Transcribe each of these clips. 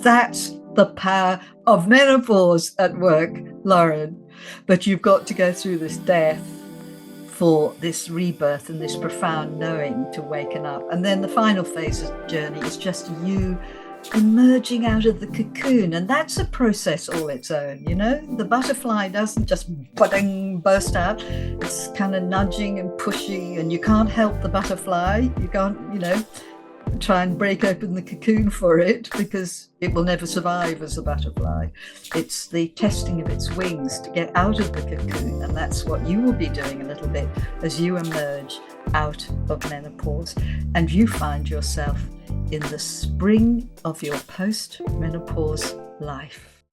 That's the power of menopause at work, Lauren. But you've got to go through this death for this rebirth and this profound knowing to waken up. And then the final phase of the journey is just you emerging out of the cocoon, and that's a process all its own. The butterfly doesn't just burst out. It's kind of nudging and pushing, and you can't help the butterfly. You can't try and break open the cocoon for it, because it will never survive as a butterfly. It's the testing of its wings to get out of the cocoon, and that's what you will be doing a little bit as you emerge out of menopause and you find yourself in the spring of your post-menopause life.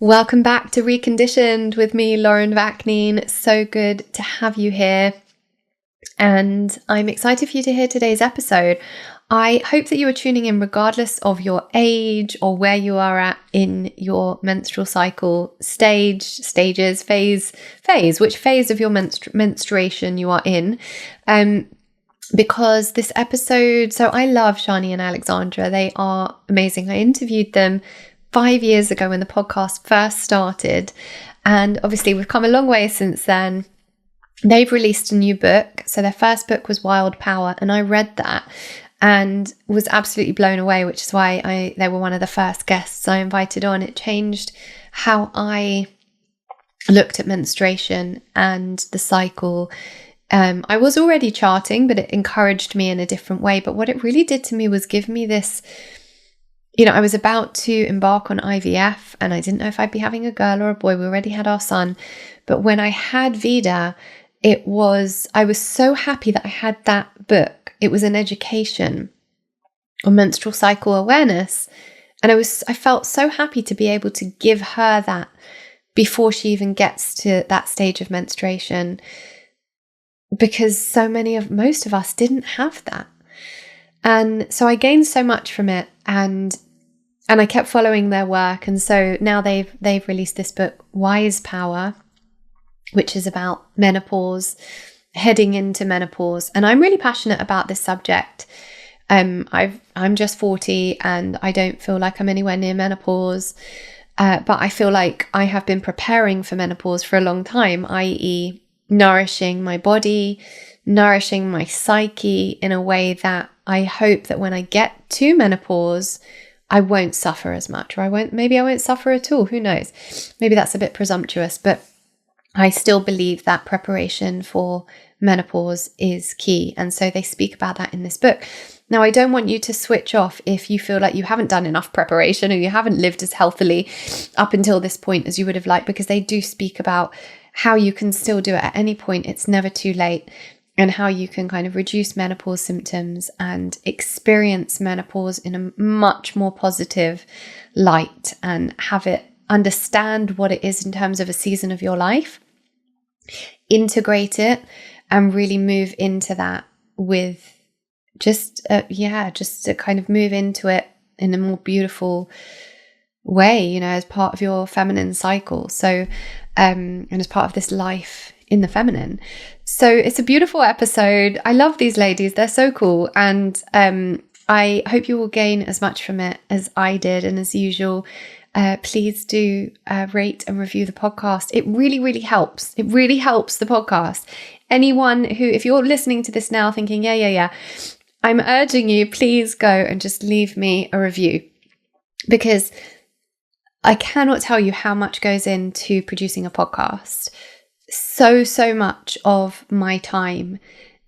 Welcome back to Reconditioned with me, Lauren Vaknin. So good to have you here. And I'm excited for you to hear today's episode. I hope that you are tuning in regardless of your age or where you are at in your menstrual cycle stages, phase, which phase of your menstruation you are in. Because this episode, so I love Sjanie and Alexandra. They are amazing. I interviewed them 5 years ago when the podcast first started. And obviously we've come a long way since then. They've released a new book. So their first book was Wild Power, and I read that and was absolutely blown away, which is why they were one of the first guests I invited on. It changed how I looked at menstruation and the cycle. I was already charting, but it encouraged me in a different way. But what it really did to me was give me this, I was about to embark on IVF and I didn't know if I'd be having a girl or a boy. We already had our son. But when I had Vida, I was so happy that I had that book. It was an education on menstrual cycle awareness. And I felt so happy to be able to give her that before she even gets to that stage of menstruation, because most of us didn't have that. And so I gained so much from it, and I kept following their work. And so now they've released this book, Wise Power, which is about menopause, heading into menopause. And I'm really passionate about this subject. I'm just 40 and I don't feel like I'm anywhere near menopause. But I feel like I have been preparing for menopause for a long time, i.e. nourishing my body, nourishing my psyche in a way that I hope that when I get to menopause, I won't suffer as much, or maybe I won't suffer at all. Who knows? Maybe that's a bit presumptuous, but I still believe that preparation for menopause is key. And so they speak about that in this book. Now, I don't want you to switch off if you feel like you haven't done enough preparation or you haven't lived as healthily up until this point as you would have liked, because they do speak about how you can still do it at any point. It's never too late, and how you can kind of reduce menopause symptoms and experience menopause in a much more positive light and understand what it is in terms of a season of your life, integrate it, and really move into that with just to kind of move into it in a more beautiful way, as part of your feminine cycle. So, and as part of this life in the feminine. So it's a beautiful episode. I love these ladies. They're so cool. And I hope you will gain as much from it as I did. And as usual, please do rate and review the podcast. It really, really helps. It really helps the podcast. Anyone who, if you're listening to this now thinking, yeah, I'm urging you, please go and just leave me a review, because I cannot tell you how much goes into producing a podcast. So much of my time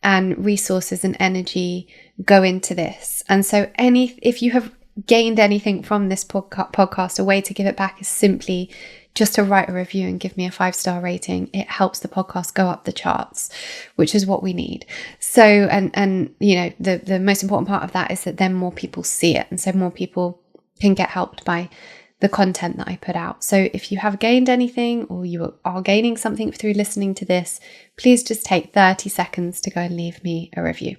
and resources and energy go into this. And so if you have gained anything from this podcast, a way to give it back is simply just to write a review and give me a 5-star rating. It helps the podcast go up the charts, which is what we need. So, and the most important part of that is that then more people see it. And so more people can get helped by the content that I put out. So if you have gained anything, or you are gaining something through listening to this, please just take 30 seconds to go and leave me a review.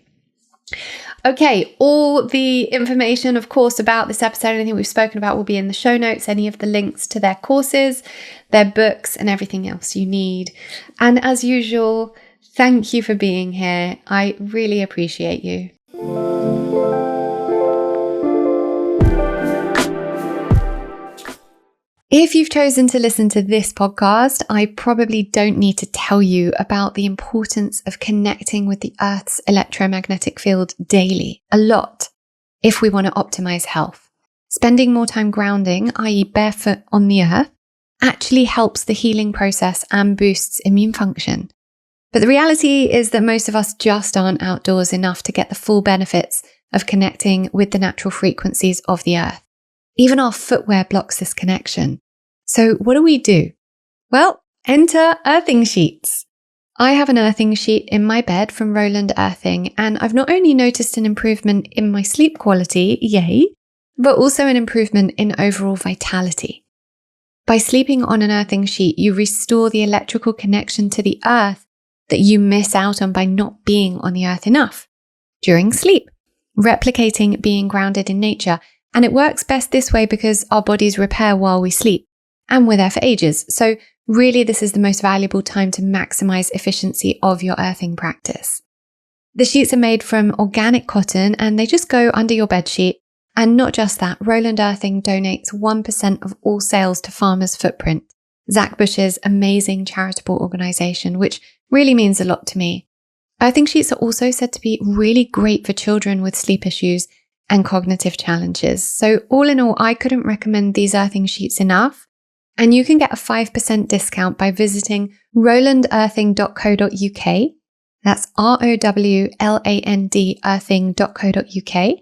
Okay, all the information, of course, about this episode, anything we've spoken about, will be in the show notes, any of the links to their courses, their books, and everything else you need. And as usual, Thank you for being here. I really appreciate you. If you've chosen to listen to this podcast, I probably don't need to tell you about the importance of connecting with the Earth's electromagnetic field daily, a lot, if we want to optimize health. Spending more time grounding, i.e. barefoot on the earth, actually helps the healing process and boosts immune function. But the reality is that most of us just aren't outdoors enough to get the full benefits of connecting with the natural frequencies of the earth. Even our footwear blocks this connection. So what do? Well, enter earthing sheets. I have an earthing sheet in my bed from Roland Earthing, and I've not only noticed an improvement in my sleep quality, yay, but also an improvement in overall vitality. By sleeping on an earthing sheet, you restore the electrical connection to the earth that you miss out on by not being on the earth enough during sleep, replicating being grounded in nature. And it works best this way because our bodies repair while we sleep, and we're there for ages. So really, this is the most valuable time to maximize efficiency of your earthing practice. The sheets are made from organic cotton and they just go under your bed sheet. And not just that, Roland Earthing donates 1% of all sales to Farmers Footprint, Zach Bush's amazing charitable organization, which really means a lot to me. Earthing sheets are also said to be really great for children with sleep issues and cognitive challenges. So all in all, I couldn't recommend these earthing sheets enough. And you can get a 5% discount by visiting rolandearthing.co.uk. That's ROWLAND earthing.co.uk.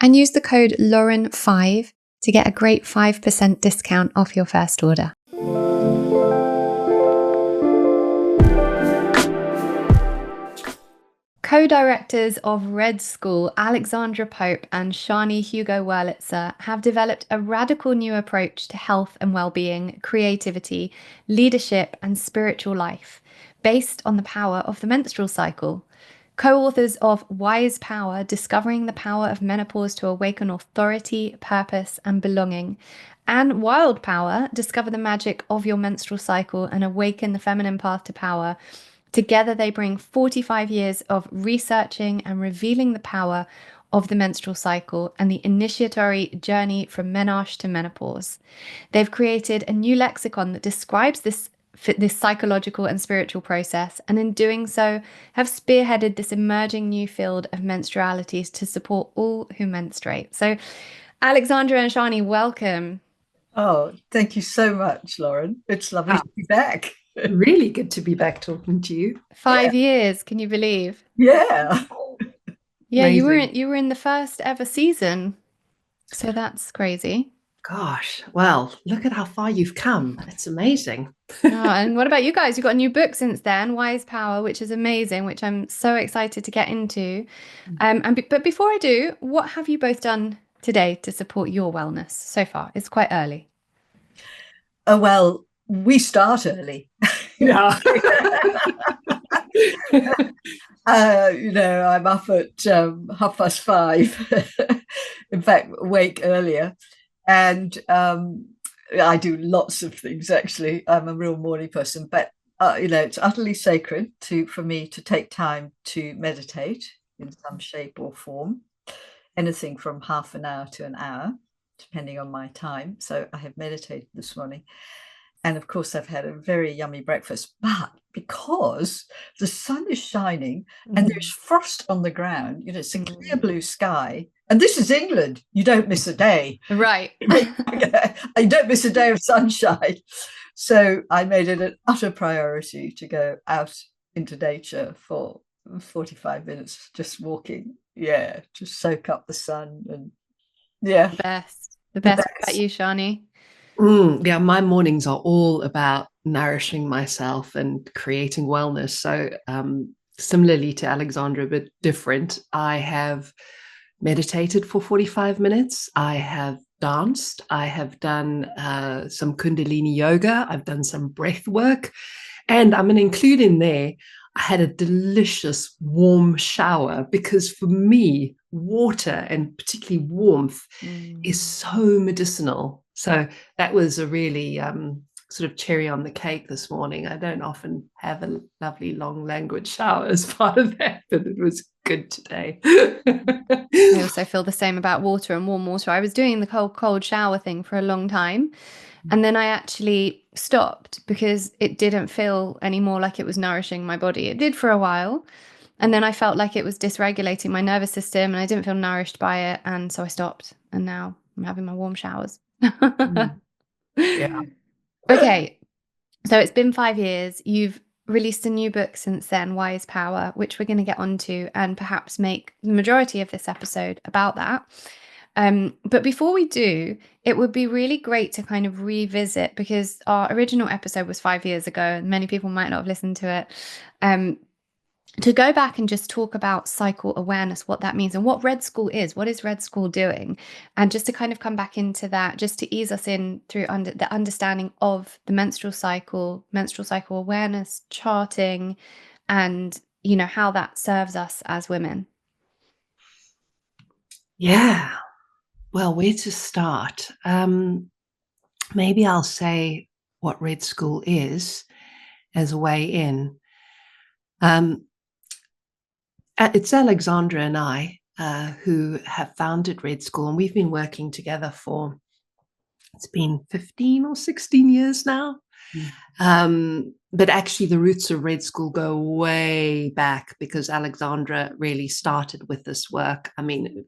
And use the code Lauren5 to get a great 5% discount off your first order. Co-directors of Red School, Alexandra Pope and Sjanie Hugo Wurlitzer, have developed a radical new approach to health and well-being, creativity, leadership, and spiritual life, based on the power of the menstrual cycle. Co-authors of Wise Power, Discovering the Power of Menopause to Awaken Authority, Purpose, and Belonging, and Wild Power, Discover the Magic of Your Menstrual Cycle and Awaken the Feminine Path to Power. Together, they bring 45 years of researching and revealing the power of the menstrual cycle and the initiatory journey from menarche to menopause. They've created a new lexicon that describes this psychological and spiritual process, and in doing so, have spearheaded this emerging new field of menstrualities to support all who menstruate. So, Alexandra and Sjanie, welcome. Oh, thank you so much, Lauren. It's lovely to be back. Really good to be back talking to you. 5 years, can you believe? Yeah. Yeah, Amazing. you were in the first ever season. So that's crazy. Gosh, well, look at how far you've come. It's amazing. And what about you guys? You got a new book since then, Wise Power, which is amazing, which I'm so excited to get into. But before I do, what have you both done today to support your wellness so far? It's quite early. Oh, well, we start early. Yeah. I'm up at 5:30. In fact, awake earlier. And I do lots of things, actually. I'm a real morning person. But, it's utterly sacred for me to take time to meditate in some shape or form. Anything from half an hour to an hour, depending on my time. So I have meditated this morning. And of course, I've had a very yummy breakfast. But because the sun is shining and there's frost on the ground, it's a clear blue sky. And this is England. You don't miss a day. Right. You don't miss a day of sunshine. So I made it an utter priority to go out into nature for 45 minutes, just walking. Yeah, just soak up the sun. And yeah. The best. What about you, Sjanie? Yeah, my mornings are all about nourishing myself and creating wellness. So similarly to Alexandra, but different, I have meditated for 45 minutes. I have danced. I have done some Kundalini yoga. I've done some breath work. And I'm going to include in there, I had a delicious warm shower, because for me, water and particularly warmth is so medicinal. So that was a really sort of cherry on the cake this morning. I don't often have a lovely long language shower as part of that, but it was good today. I also feel the same about water and warm water. I was doing the cold shower thing for a long time, and then I actually stopped because it didn't feel anymore like it was nourishing my body. It did for a while, and then I felt like it was dysregulating my nervous system, and I didn't feel nourished by it, and so I stopped. And now I'm having my warm showers. Yeah. Okay, so it's been 5 years. You've released a new book since then, Wise Power, which we're going to get onto and perhaps make the majority of this episode about that. But before we do, it would be really great to kind of revisit, because our original episode was 5 years ago and many people might not have listened to it. To go back and just talk about cycle awareness, what that means and what Red School is. What is Red School doing? And just to kind of come back into that, just to ease us in through the understanding of the menstrual cycle awareness, charting, and, you know, how that serves us as women. Yeah. Well, where to start? Maybe I'll say what Red School is as a way in. It's Alexandra and I who have founded Red School, and we've been working together for, it's been 15 or 16 years now. But actually the roots of Red School go way back, because Alexandra really started with this work. I mean,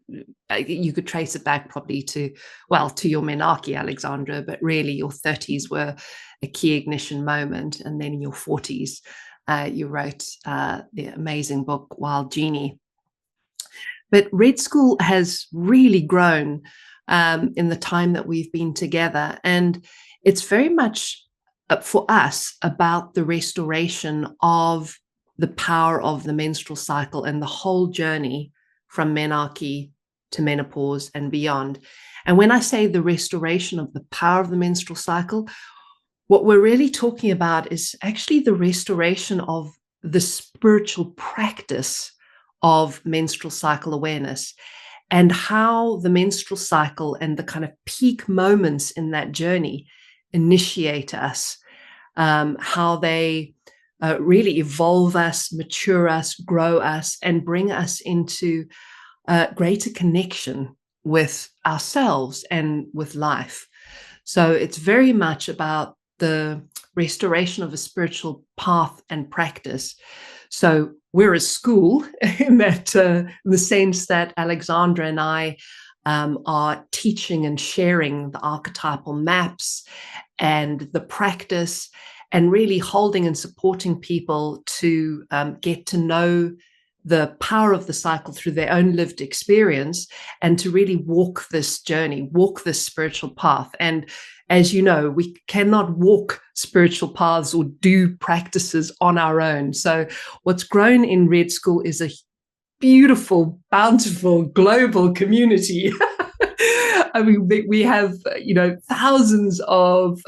you could trace it back probably to your menarche, Alexandra, but really your 30s were a key ignition moment. And then in your 40s, you wrote the amazing book, Wild Genie. But Red School has really grown in the time that we've been together. And it's very much for us about the restoration of the power of the menstrual cycle and the whole journey from menarche to menopause and beyond. And when I say the restoration of the power of the menstrual cycle, what we're really talking about is actually the restoration of the spiritual practice of menstrual cycle awareness, and how the menstrual cycle and the kind of peak moments in that journey initiate us, how they really evolve us, mature us, grow us, and bring us into greater connection with ourselves and with life. So it's very much about the restoration of a spiritual path and practice. So we're a school in that, in the sense that Alexandra and I are teaching and sharing the archetypal maps and the practice, and really holding and supporting people to get to know the power of the cycle through their own lived experience, and to really walk this journey, walk this spiritual path. And as you know, we cannot walk spiritual paths or do practices on our own. So what's grown in Red School is a beautiful, bountiful, global community. I mean, we have, thousands of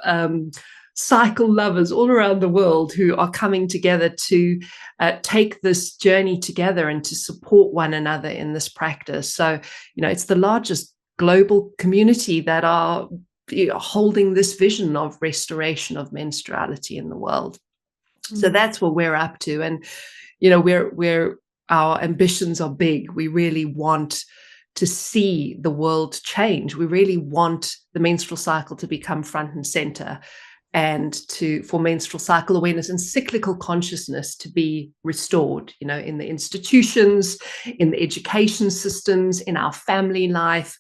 cycle lovers all around the world who are coming together to take this journey together and to support one another in this practice. So, it's the largest global community that are holding this vision of restoration of menstruality in the world. So that's what we're up to. And, we're our ambitions are big. We really want to see the world change. We really want the menstrual cycle to become front and center, and for menstrual cycle awareness and cyclical consciousness to be restored, in the institutions, in the education systems, in our family life,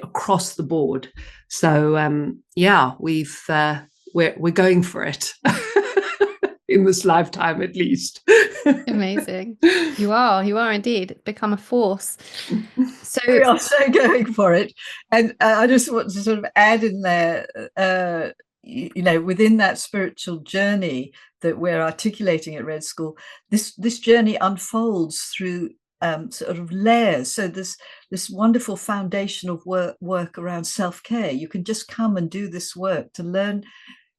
across the board. So we're going for it in this lifetime, at least. Amazing. You are indeed become a force. So we are so going for it. And I just want to sort of add in there, within that spiritual journey that we're articulating at Red School, this journey unfolds through sort of layers. So there's this wonderful foundation of work around self-care. You can just come and do this work to learn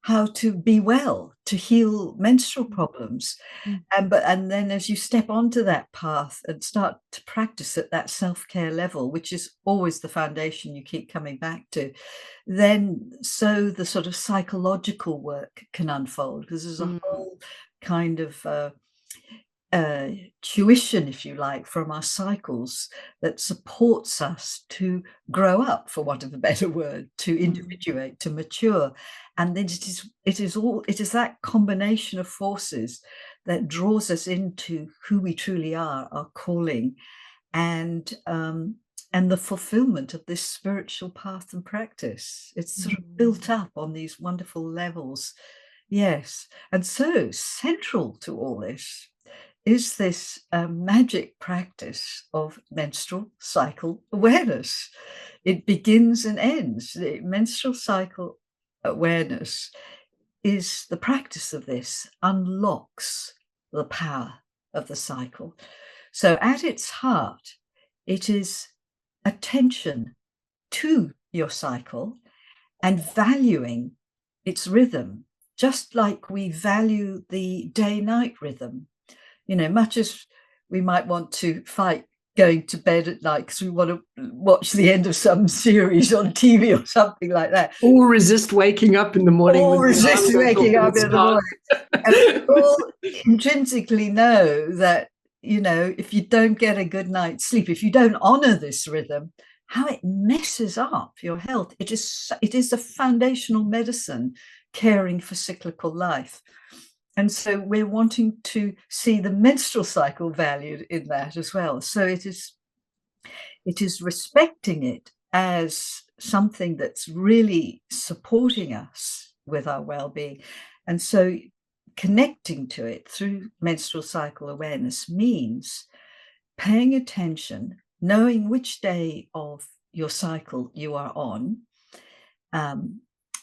how to be well, to heal menstrual problems. And then as you step onto that path and start to practice at that self-care level, which is always the foundation you keep coming back to, then so the sort of psychological work can unfold, because there's a whole kind of tuition, if you like, from our cycles that supports us to grow up, for want of a better word, to individuate, to mature. And then it is that combination of forces that draws us into who we truly are, our calling, and the fulfillment of this spiritual path and practice. It's sort of built up on these wonderful levels. Yes. And so central to all this is this magic practice of menstrual cycle awareness. It begins and ends. The menstrual cycle awareness is the practice of this, unlocks the power of the cycle. So at its heart, it is attention to your cycle and valuing its rhythm, just like we value the day-night rhythm. You know, much as we might want to fight going to bed at night because we want to watch the end of some series on TV or something like that. Or resist waking up in the morning. Or resist waking up in the morning. And we all intrinsically know that, you know, if you don't get a good night's sleep, if you don't honor this rhythm, how it messes up your health. It is a foundational medicine caring for cyclical life. And so we're wanting to see the menstrual cycle valued in that as well. So it is respecting it as something that's really supporting us with our well-being. And so connecting to it through menstrual cycle awareness means paying attention, knowing which day of your cycle you are on.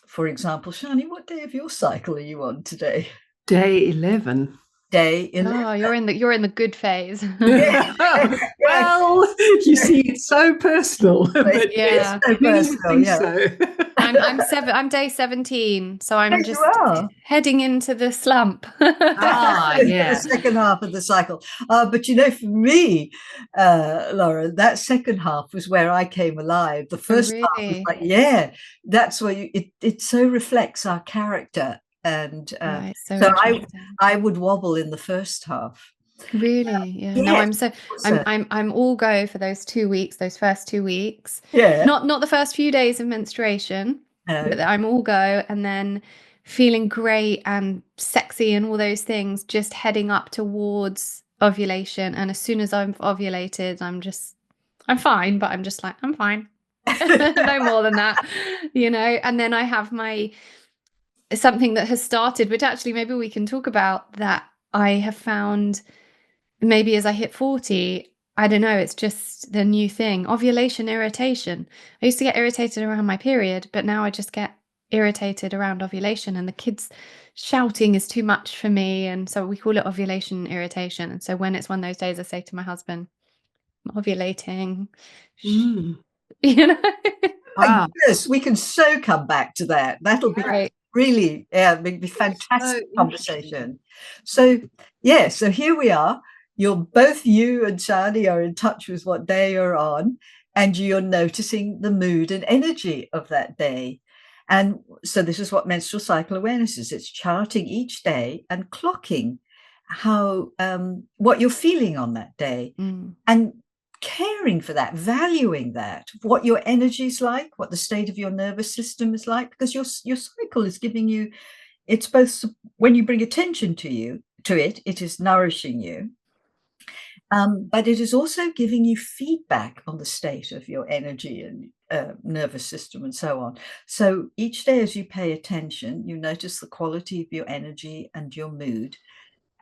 For example, Sjanie, what day of your cycle are you on today? Day 11. Day 11. Oh, you're in the good phase. Well, you see, it's so personal. But yeah, so personal, yeah. So. I'm day 17, so I'm just heading into the slump. Yeah. The second half of the cycle. But you know, for me, Laura, that second half was where I came alive. The first half was like, yeah, that's where it so reflects our character. And so I would wobble in the first half. Really? Yeah. No, I'm all go for those 2 weeks, those first 2 weeks. Yeah. Not the first few days of menstruation, but I'm all go, and then feeling great and sexy and all those things, just heading up towards ovulation. And as soon as I'm ovulated, I'm fine, but I'm just like, I'm fine. No more than that, you know. And then I have something that has started, which actually maybe we can talk about, that I have found maybe as I hit 40, I don't know, it's just the new thing. Ovulation irritation. I used to get irritated around my period, but now I just get irritated around ovulation, and the kids shouting is too much for me. And so we call it ovulation irritation. And so when it's one of those days, I say to my husband, I'm ovulating. You know? Wow. Yes, we can so come back to that. That'll be great. Really, yeah, it'd be fantastic conversation. So, yeah, so here we are. Both you and Sjanie are in touch with what day you're on, and you're noticing the mood and energy of that day. And so this is what menstrual cycle awareness is. It's charting each day and clocking how what you're feeling on that day, and caring for that, valuing that, what your energy is like, what the state of your nervous system is like, because your cycle is giving you, it's both, when you bring attention to it, it is nourishing you, but it is also giving you feedback on the state of your energy and nervous system and so on. So each day as you pay attention, you notice the quality of your energy and your mood,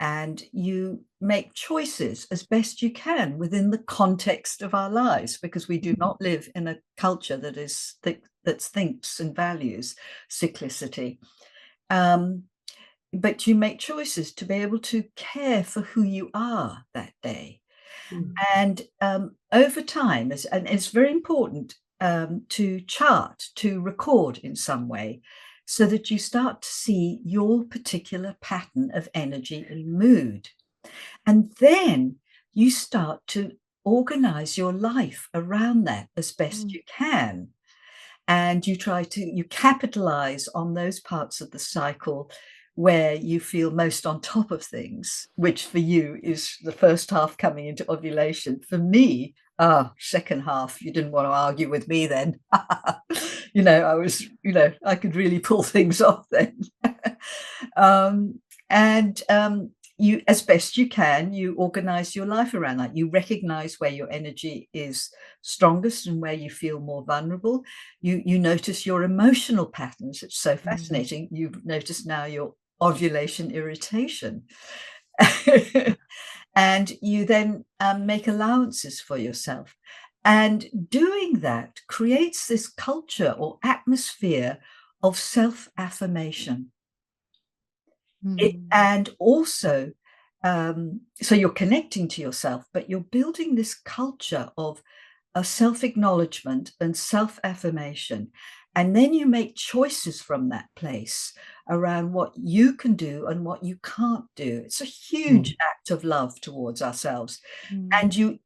and you make choices as best you can within the context of our lives, because we do not live in a culture that thinks and values cyclicity. But you make choices to be able to care for who you are that day. And over time, and it's very important to chart, to record in some way, so that you start to see your particular pattern of energy and mood. And then you start to organize your life around that as best you can. And you capitalize on those parts of the cycle where you feel most on top of things, which for you is the first half coming into ovulation. For me, second half, you didn't want to argue with me then. I could really pull things off then. And you, as best you can, you organize your life around that. You recognize where your energy is strongest and where you feel more vulnerable. You notice your emotional patterns. It's so fascinating. You've noticed now your ovulation irritation. And you then make allowances for yourself. And doing that creates this culture or atmosphere of self-affirmation. And also, so you're connecting to yourself, but you're building this culture of a self-acknowledgement and self-affirmation. And then you make choices from that place around what you can do and what you can't do. It's a huge act of love towards ourselves. And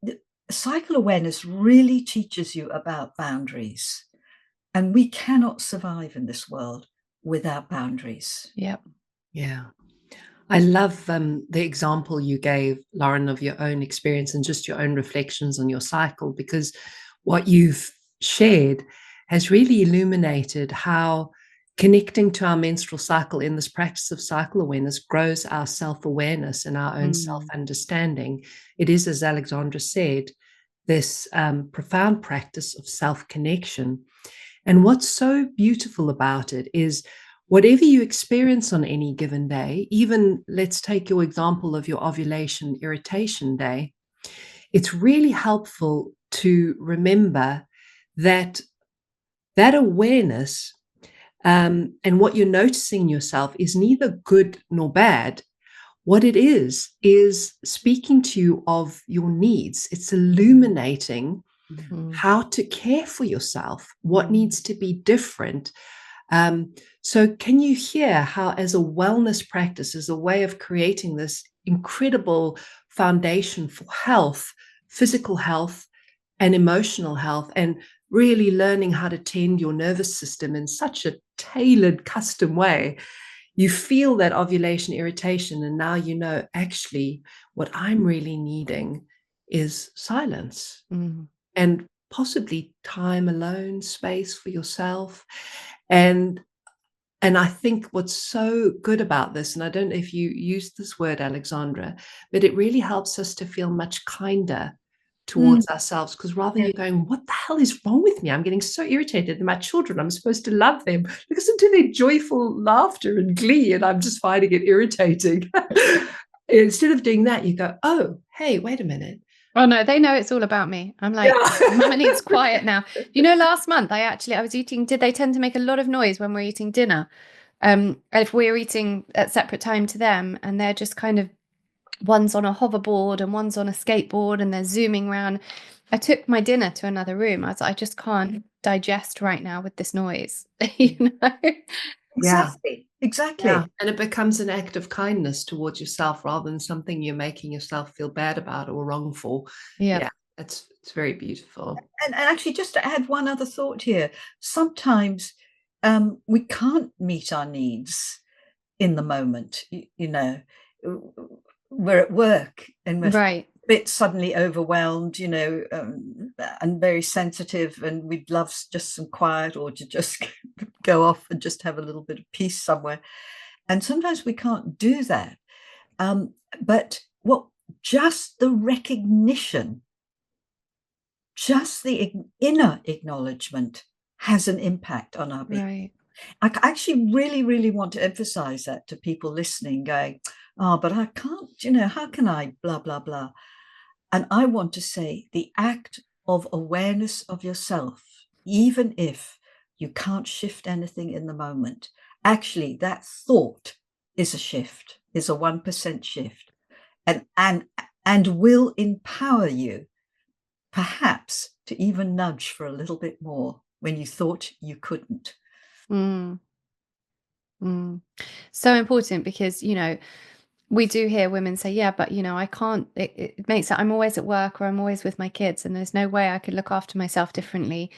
cycle awareness really teaches you about boundaries. And we cannot survive in this world without boundaries. Yep. Yeah. I love the example you gave, Lauren, of your own experience and just your own reflections on your cycle, because what you've shared has really illuminated how connecting to our menstrual cycle in this practice of cycle awareness grows our self-awareness and our own self-understanding. It is, as Alexandra said, this profound practice of self-connection. And what's so beautiful about it is whatever you experience on any given day, even let's take your example of your ovulation irritation day, it's really helpful to remember that awareness and what you're noticing in yourself is neither good nor bad. What it is speaking to you of your needs. It's illuminating how to care for yourself, what needs to be different. So can you hear how, as a wellness practice, as a way of creating this incredible foundation for health, physical health and emotional health, and really learning how to tend your nervous system in such a tailored, custom way, you feel that ovulation irritation, and now you know, actually, what I'm really needing is silence and possibly time alone, space for yourself. And I think what's so good about this, and I don't know if you use this word, Alexandra, but it really helps us to feel much kinder towards ourselves, because rather than you going, what the hell is wrong with me? I'm getting so irritated. And my children, I'm supposed to love them. Listen to their joyful laughter and glee, and I'm just finding it irritating. Instead of doing that, you go, oh, hey, wait a minute. Oh no, they know it's all about me. I'm like, Mama needs quiet now. Last month I was eating, they tend to make a lot of noise when we're eating dinner. If we're eating at separate time to them, and they're just kind of, one's on a hoverboard and one's on a skateboard and they're zooming around. I took my dinner to another room. I was like, I just can't digest right now with this noise. Exactly. Yeah. And it becomes an act of kindness towards yourself rather than something you're making yourself feel bad about or wrong for. Yeah. It's very beautiful. And actually, just to add one other thought here, sometimes we can't meet our needs in the moment. We're at work and we're a bit suddenly overwhelmed, and very sensitive, and we'd love just some quiet, or to just go off and just have a little bit of peace somewhere. And sometimes we can't do that. But just the recognition, just the inner acknowledgement has an impact on our being. Right. I actually really, really want to emphasize that to people listening, going, but I can't, how can I, blah, blah, blah. And I want to say the act of awareness of yourself, even if you can't shift anything in the moment, actually that thought is a shift, is a 1% shift, and will empower you perhaps to even nudge for a little bit more when you thought you couldn't. So important, because, we do hear women say, yeah, but, I can't, it makes it, I'm always at work or I'm always with my kids, and there's no way I could look after myself differently,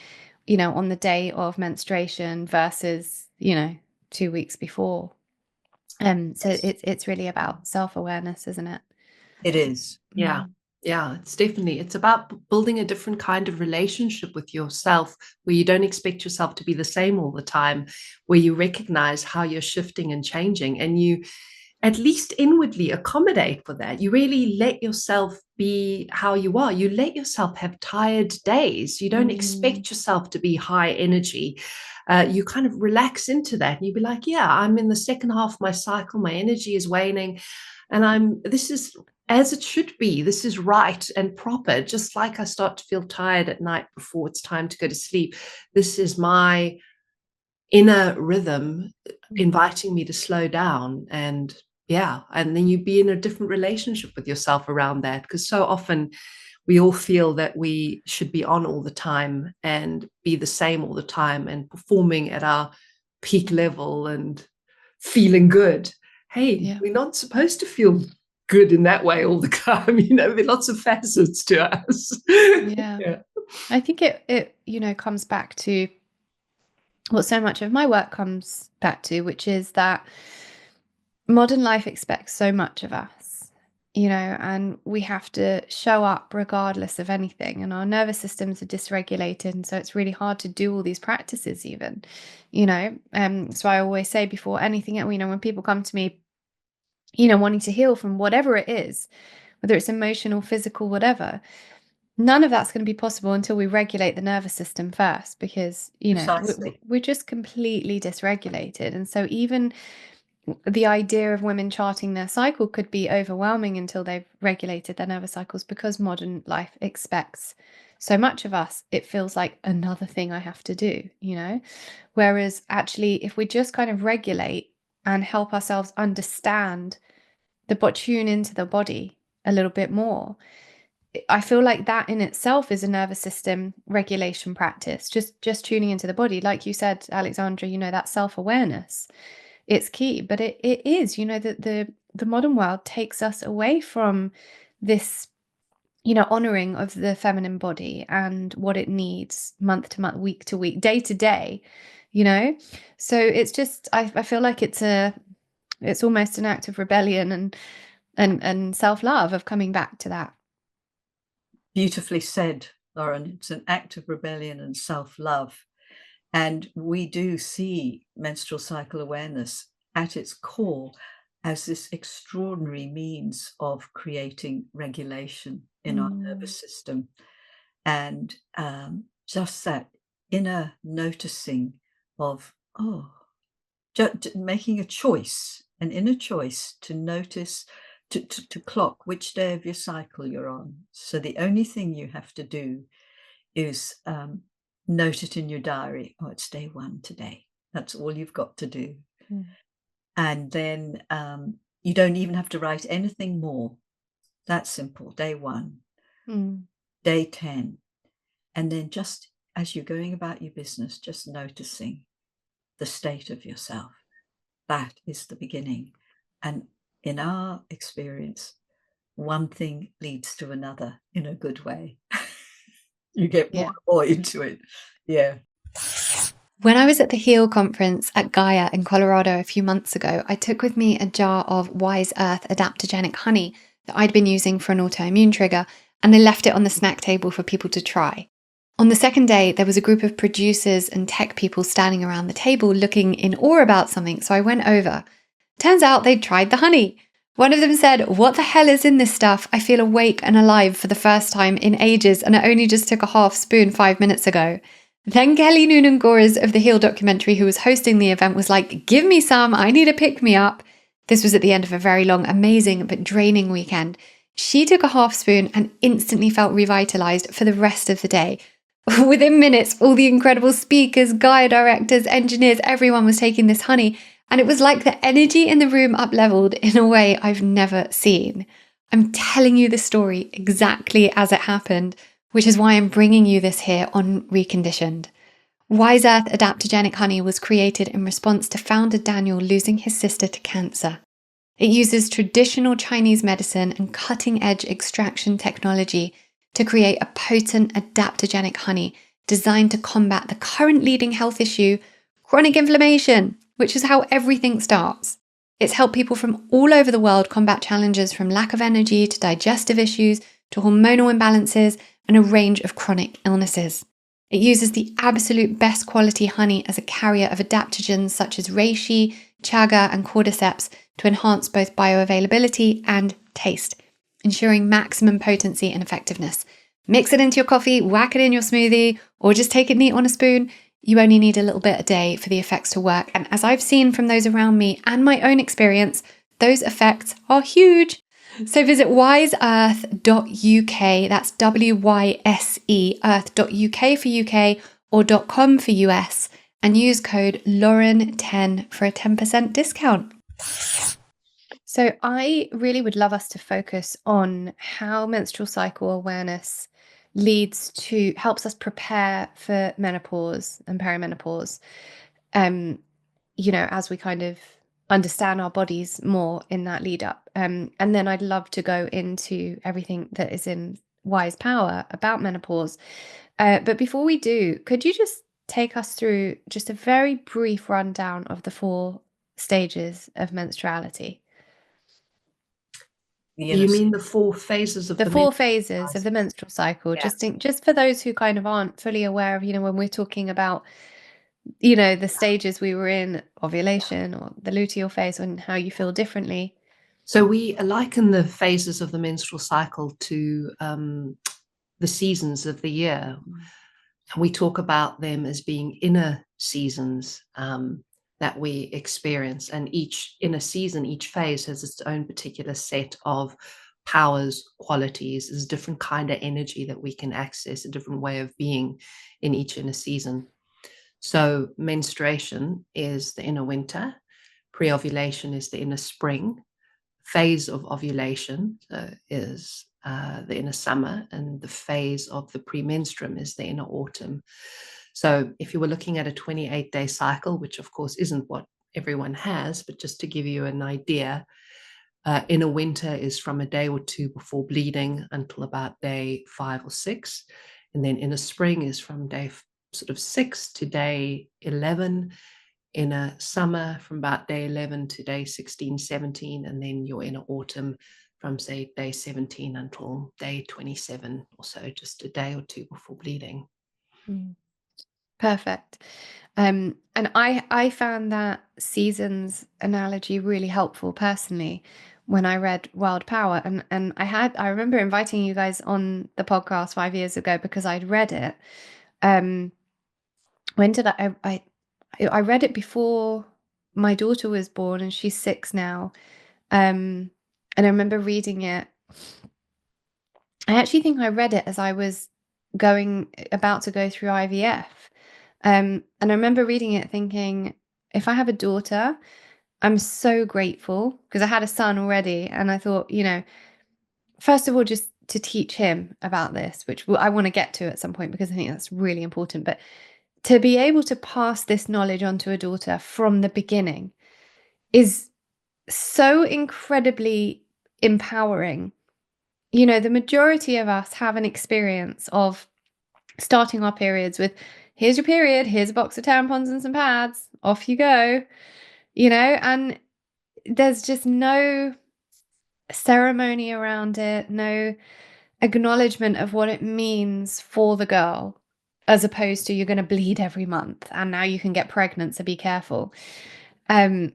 on the day of menstruation versus, 2 weeks before. So it's really about self-awareness, isn't it? It is. Yeah. Yeah, it's about building a different kind of relationship with yourself, where you don't expect yourself to be the same all the time, where you recognize how you're shifting and changing, and you at least inwardly accommodate for that. You really let yourself be how you are. You let yourself have tired days. You don't expect yourself to be high energy. You kind of relax into that, and you be like, yeah, I'm in the second half of my cycle. My energy is waning, and this is as it should be. This is right and proper. Just like I start to feel tired at night before it's time to go to sleep. This is my inner rhythm inviting me to slow down. And then you be in a different relationship with yourself around that, because so often we all feel that we should be on all the time and be the same all the time and performing at our peak level and feeling good. Hey, we're not supposed to feel good in that way all the time. There are lots of facets to us. I think it comes back to what so much of my work comes back to, which is that modern life expects so much of us, and we have to show up regardless of anything. And our nervous systems are dysregulated. And so it's really hard to do all these practices even, So I always say before anything, when people come to me, wanting to heal from whatever it is, whether it's emotional, physical, whatever, none of that's going to be possible until we regulate the nervous system first, because, we're just completely dysregulated. And so even the idea of women charting their cycle could be overwhelming until they've regulated their nervous cycles, because modern life expects so much of us. It feels like another thing I have to do, whereas actually, if we just kind of regulate and help ourselves understand tune into the body a little bit more, I feel like that in itself is a nervous system regulation practice. Just tuning into the body, like you said, Alexandra, that self-awareness, it's key. But it is, that the modern world takes us away from this, honoring of the feminine body and what it needs month to month, week to week, day to day, So it's just, I feel like it's almost an act of rebellion and self-love of coming back to that. Beautifully said, Lauren. It's an act of rebellion and self-love. And we do see menstrual cycle awareness at its core as this extraordinary means of creating regulation in our nervous system. And just that inner noticing of, just making a choice, an inner choice to notice, to clock which day of your cycle you're on. So the only thing you have to do is note it in your diary. Oh, it's day 1 today. That's all you've got to do. And then you don't even have to write anything more. That's simple. Day 1, day 10. And then just as you're going about your business, just noticing the state of yourself. That is the beginning. And in our experience, one thing leads to another in a good way. You get more and more into it. Yeah. When I was at the Heal conference at Gaia in Colorado a few months ago, I took with me a jar of Wise Earth adaptogenic honey that I'd been using for an autoimmune trigger, and I left it on the snack table for people to try. On the second day, there was a group of producers and tech people standing around the table looking in awe about something, so I went over. Turns out they'd tried the honey. One of them said, "What the hell is in this stuff? I feel awake and alive for the first time in ages, and I only just took a half spoon 5 minutes ago." Then Kelly Noonan-Gores of the Heal documentary, who was hosting the event, was like, "Give me some, I need a pick-me-up." This was at the end of a very long, amazing, but draining weekend. She took a half spoon and instantly felt revitalized for the rest of the day. Within minutes, all the incredible speakers, Gaia directors, engineers, everyone was taking this honey, and it was like the energy in the room up-leveled in a way I've never seen. I'm telling you the story exactly as it happened, which is why I'm bringing you this here on Reconditioned. Wise Earth adaptogenic honey was created in response to founder Daniel losing his sister to cancer. It uses traditional Chinese medicine and cutting-edge extraction technology to create a potent adaptogenic honey designed to combat the current leading health issue, chronic inflammation, which is how everything starts. It's helped people from all over the world combat challenges from lack of energy to digestive issues to hormonal imbalances and a range of chronic illnesses. It uses the absolute best quality honey as a carrier of adaptogens such as reishi, chaga, and cordyceps to enhance both bioavailability and taste, ensuring maximum potency and effectiveness. Mix it into your coffee, whack it in your smoothie, or just take it neat on a spoon. You only need a little bit a day for the effects to work. And as I've seen from those around me and my own experience, those effects are huge. So visit wiseearth.uk, that's WYSE, earth.uk for UK or .com for US, and use code Lauren10 for a 10% discount. So I really would love us to focus on how menstrual cycle awareness helps us prepare for menopause and perimenopause, as we kind of understand our bodies more in that lead up. And then I'd love to go into everything that is in Wise Power about menopause. But before we do, could you just take us through just a very brief rundown of the 4 stages of menstruality? You mean the 4 phases of the 4 phases of the menstrual cycle? Yeah. Just for those who kind of aren't fully aware of, when we're talking about the stages we were in, ovulation or the luteal phase, and how you feel differently. So we liken the phases of the menstrual cycle to the seasons of the year. And we talk about them as being inner seasons that we experience. And each inner season, each phase has its own particular set of powers, qualities. There's a different kind of energy that we can access, a different way of being in each inner season. So menstruation is the inner winter, pre-ovulation is the inner spring, phase of ovulation is the inner summer, and the phase of the premenstruum is the inner autumn. So if you were looking at a 28-day cycle, which of course isn't what everyone has, but just to give you an idea, inner winter is from a day or 2 before bleeding until about day 5 or 6. And then inner spring is from day sort of 6 to day 11, in a summer from about day 11 to day 16, 17, and then your inner autumn from say day 17 until day 27 or so, just a day or 2 before bleeding. Perfect. And I found that seasons analogy really helpful personally when I read Wild Power, and I remember inviting you guys on the podcast 5 years ago because I'd read it. When did I read it before my daughter was born, and she's 6 now. And I remember reading it. I actually think I read it as I was about to go through IVF. And I remember reading it thinking, if I have a daughter, I'm so grateful, because I had a son already. And I thought, first of all, just to teach him about this, which I want to get to at some point, because I think that's really important. But to be able to pass this knowledge onto a daughter from the beginning is so incredibly empowering. The majority of us have an experience of starting our periods with, here's your period, here's a box of tampons and some pads, off you go, and there's just no ceremony around it, no acknowledgement of what it means for the girl, as opposed to, you're going to bleed every month and now you can get pregnant, so be careful. And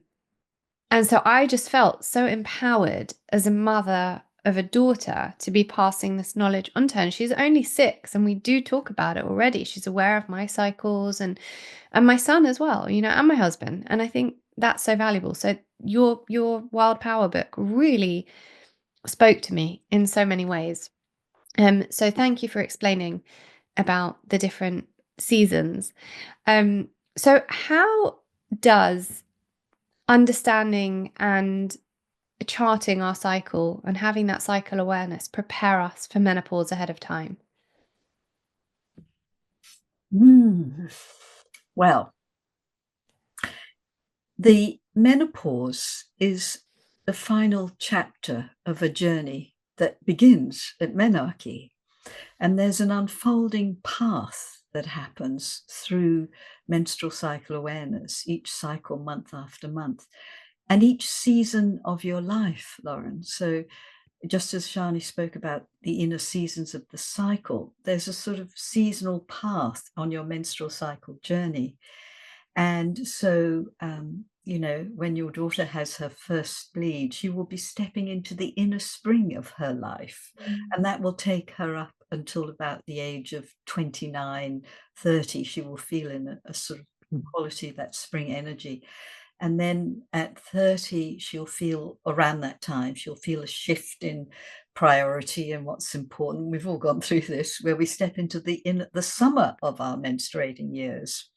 so I just felt so empowered as a mother of a daughter to be passing this knowledge on to her. And she's only 6, and we do talk about it already. She's aware of my cycles and my son as well, and my husband. And I think that's so valuable. So your Wild Power book really spoke to me in so many ways. So thank you for explaining about the different seasons. So how does understanding and charting our cycle and having that cycle awareness prepare us for menopause ahead of time? Well, the menopause is the final chapter of a journey that begins at menarche. And there's an unfolding path that happens through menstrual cycle awareness, each cycle month after month, and each season of your life, Lauren. So just as Sjanie spoke about the inner seasons of the cycle, there's a sort of seasonal path on your menstrual cycle journey. And so, when your daughter has her first bleed, she will be stepping into the inner spring of her life. And that will take her up until about the age of 29, 30. She will feel in a sort of quality of that spring energy. And then at 30, she'll feel around that time, she'll feel a shift in priority and what's important. We've all gone through this, where we step into the summer of our menstruating years.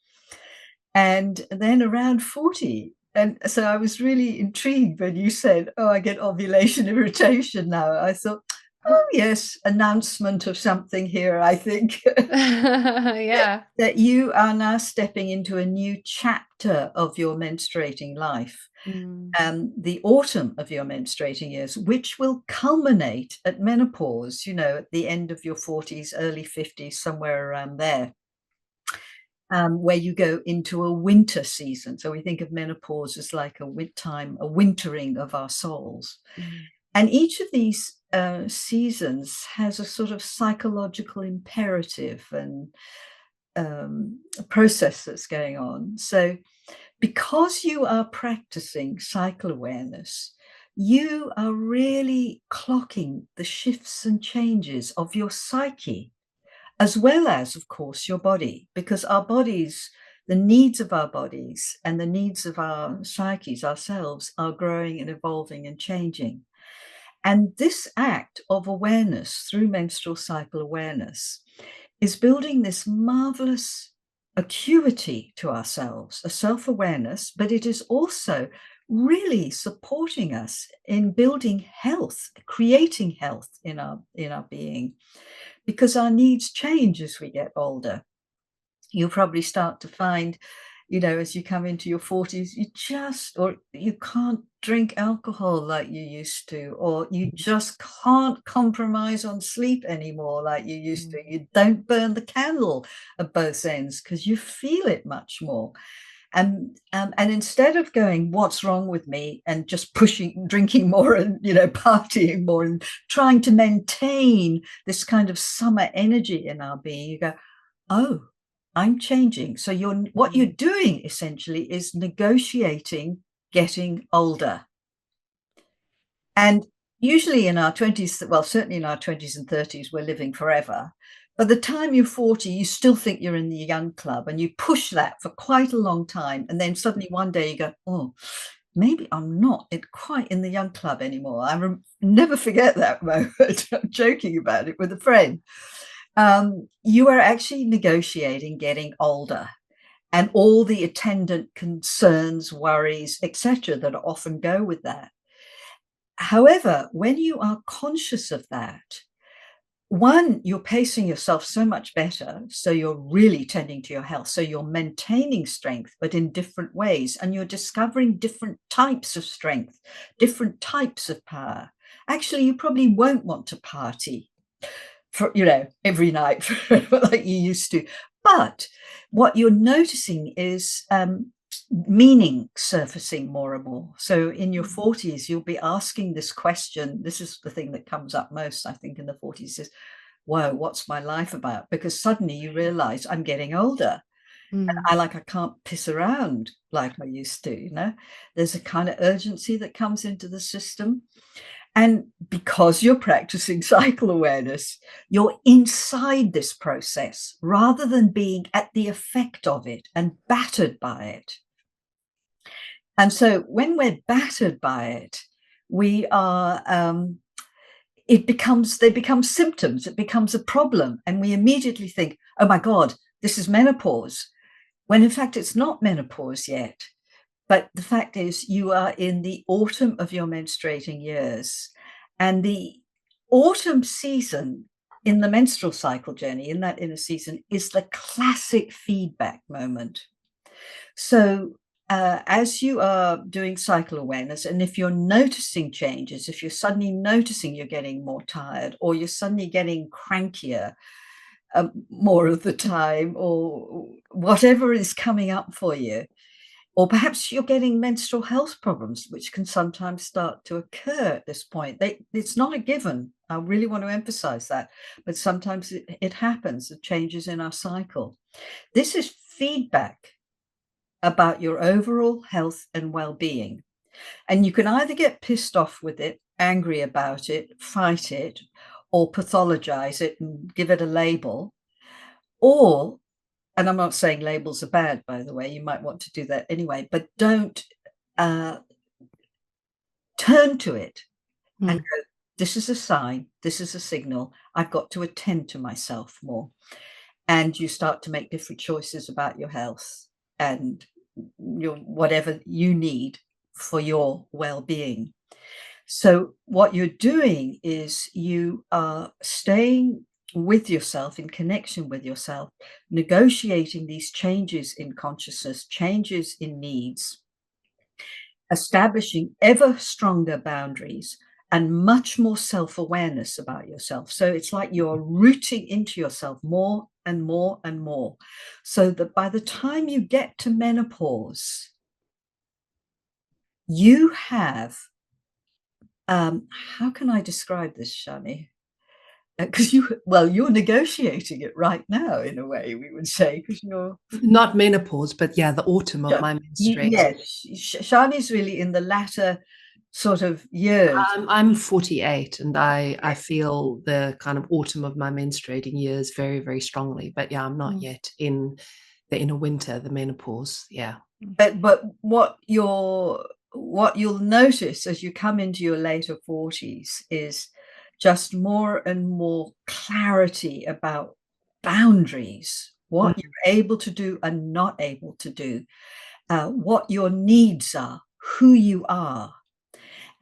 And then around 40. And so I was really intrigued when you said, oh, I get ovulation irritation now. I thought, oh, yes, announcement of something here, I think. Yeah. That you are now stepping into a new chapter of your menstruating life, the autumn of your menstruating years, which will culminate at menopause, at the end of your 40s, early 50s, somewhere around there. Where you go into a winter season. So we think of menopause as like a wintering of our souls. And each of these seasons has a sort of psychological imperative and a process that's going on. So because you are practicing cycle awareness, you are really clocking the shifts and changes of your psyche, as well as, of course, your body, because our bodies, the needs of our bodies and the needs of our psyches, ourselves, are growing and evolving and changing. And this act of awareness through menstrual cycle awareness is building this marvelous acuity to ourselves, a self-awareness, but it is also really supporting us in building health, creating health in our being, because our needs change as we get older. You'll probably start to find, as you come into your 40s, you can't drink alcohol like you used to, or you just can't compromise on sleep anymore like you used to. You don't burn the candle at both ends because you feel it much more. And instead of going, what's wrong with me, and just drinking more and, partying more and trying to maintain this kind of summer energy in our being, you go, oh, I'm changing. So what you're doing essentially is negotiating getting older. And usually in our 20s, well, certainly in our 20s and 30s, we're living forever. By the time you're 40, you still think you're in the young club, and you push that for quite a long time. And then suddenly one day you go, oh, maybe I'm not quite in the young club anymore. I never forget that moment. I'm joking about it with a friend. You are actually negotiating getting older, and all the attendant concerns, worries, etc., that often go with that. However, when you are conscious of that, one, you're pacing yourself so much better. So you're really tending to your health. So you're maintaining strength, but in different ways. And you're discovering different types of strength, different types of power. Actually, you probably won't want to party for, every night like you used to. But what you're noticing is meaning surfacing more and more. So in your 40s, you'll be asking this question. This is the thing that comes up most, I think, in the 40s is, whoa, what's my life about? Because suddenly you realize I'm getting older. And I can't piss around like I used to, There's a kind of urgency that comes into the system. And because you're practicing cycle awareness, you're inside this process rather than being at the effect of it and battered by it. And so when we're battered by it, we are, they become symptoms, it becomes a problem. And we immediately think, oh my God, this is menopause. When in fact, it's not menopause yet. But the fact is, you are in the autumn of your menstruating years. And the autumn season in the menstrual cycle journey, in that inner season, is the classic feedback moment. So as you are doing cycle awareness, and if you're noticing changes, if you're suddenly noticing you're getting more tired, or you're suddenly getting crankier more of the time, or whatever is coming up for you, or perhaps you're getting menstrual health problems, which can sometimes start to occur at this point. It's not a given. I really want to emphasize that. But sometimes it happens, the changes in our cycle. This is feedback about your overall health and well-being. And you can either get pissed off with it, angry about it, fight it, or pathologize it and give it a label, or, and I'm not saying labels are bad, by the way, you might want to do that anyway, but don't turn to it and go, this is a sign, this is a signal, I've got to attend to myself more. And you start to make different choices about your health and your whatever you need for your well-being. So what you're doing is you are staying with yourself, in connection with yourself, negotiating these changes in consciousness, changes in needs, establishing ever stronger boundaries and much more self-awareness about yourself. So it's like you're rooting into yourself more and more and more, so that by the time you get to menopause, you have, how can I describe this, Sjanie? Because you're negotiating it right now, in a way, we would say, because you're not menopause, but the autumn of my menstruation. Yes, Sjanie's really in the latter sort of years. I'm 48, and I feel the kind of autumn of my menstruating years very, very strongly. But I'm not yet in the inner winter, the menopause. Yeah. But what you'll notice as you come into your later 40s is just more and more clarity about boundaries, what you're able to do and not able to do, what your needs are, who you are.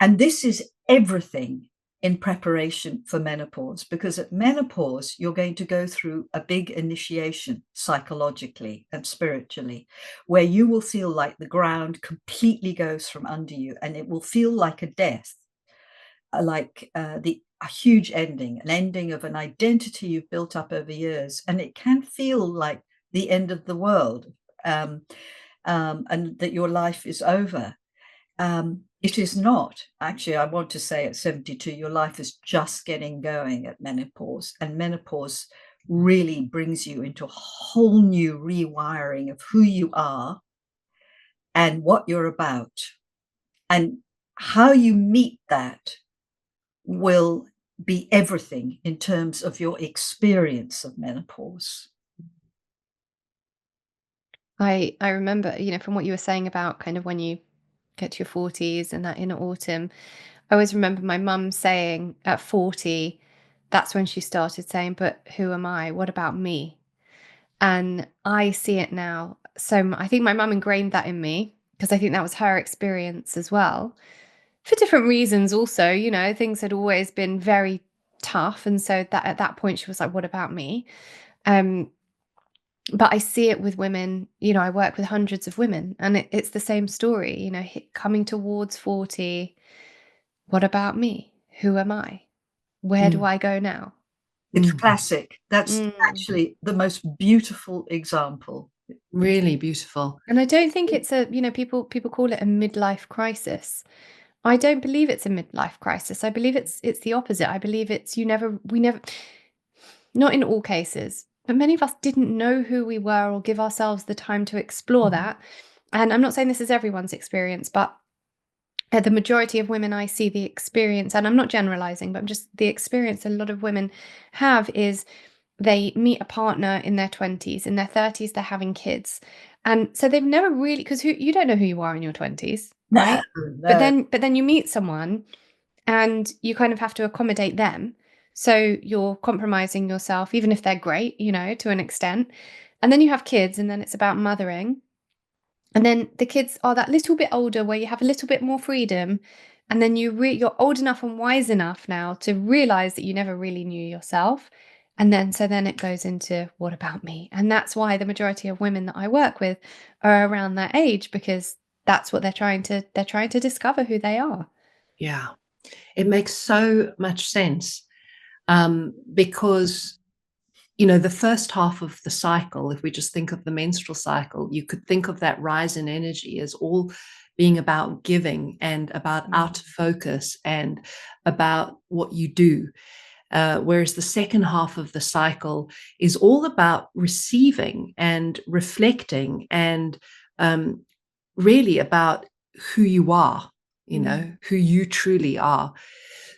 And this is everything in preparation for menopause, because at menopause, you're going to go through a big initiation psychologically and spiritually, where you will feel like the ground completely goes from under you, and it will feel like a death, like a huge ending, an ending of an identity you've built up over years. And it can feel like the end of the world, and that your life is over. It is not. Actually, I want to say at 72, your life is just getting going at menopause. And menopause really brings you into a whole new rewiring of who you are and what you're about. And how you meet that will be everything in terms of your experience of menopause. I remember, from what you were saying about kind of when you get to your 40s and that inner autumn, I always remember my mum saying at 40, that's when she started saying, but who am I? What about me? And I see it now. So I think my mum ingrained that in me because I think that was her experience as well. For different reasons also, things had always been very tough. And so that at that point she was like, what about me? But I see it with women, I work with hundreds of women and it's the same story, coming towards 40. What about me? Who am I? Where do I go now? It's classic. That's actually the most beautiful example. Really beautiful. And I don't think it's people call it a midlife crisis. I don't believe it's a midlife crisis. I believe it's the opposite. I believe it's we never, not in all cases, but many of us didn't know who we were or give ourselves the time to explore that. And I'm not saying this is everyone's experience, but the majority of women I see the experience, and I'm not generalizing, but just the experience a lot of women have is they meet a partner in their 20s, in their 30s, they're having kids. And so they've never really, because you don't know who you are in your 20s, right? No. But then you meet someone and you kind of have to accommodate them. So you're compromising yourself, even if they're great, to an extent. And then you have kids, and then it's about mothering. And then the kids are that little bit older where you have a little bit more freedom. And then you're old enough and wise enough now to realize that you never really knew yourself. And then it goes into, what about me? And that's why the majority of women that I work with are around that age, because that's what they're trying to discover who they are. Yeah, it makes so much sense, because, the first half of the cycle, if we just think of the menstrual cycle, you could think of that rise in energy as all being about giving and about outer focus and about what you do. Whereas the second half of the cycle is all about receiving and reflecting and really about who you are, who you truly are.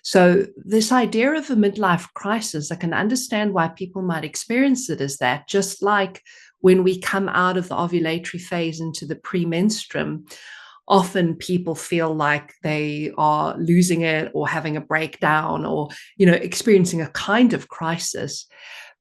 So this idea of a midlife crisis, I can understand why people might experience it as that, just like when we come out of the ovulatory phase into the premenstruum, often people feel like they are losing it or having a breakdown or, experiencing a kind of crisis.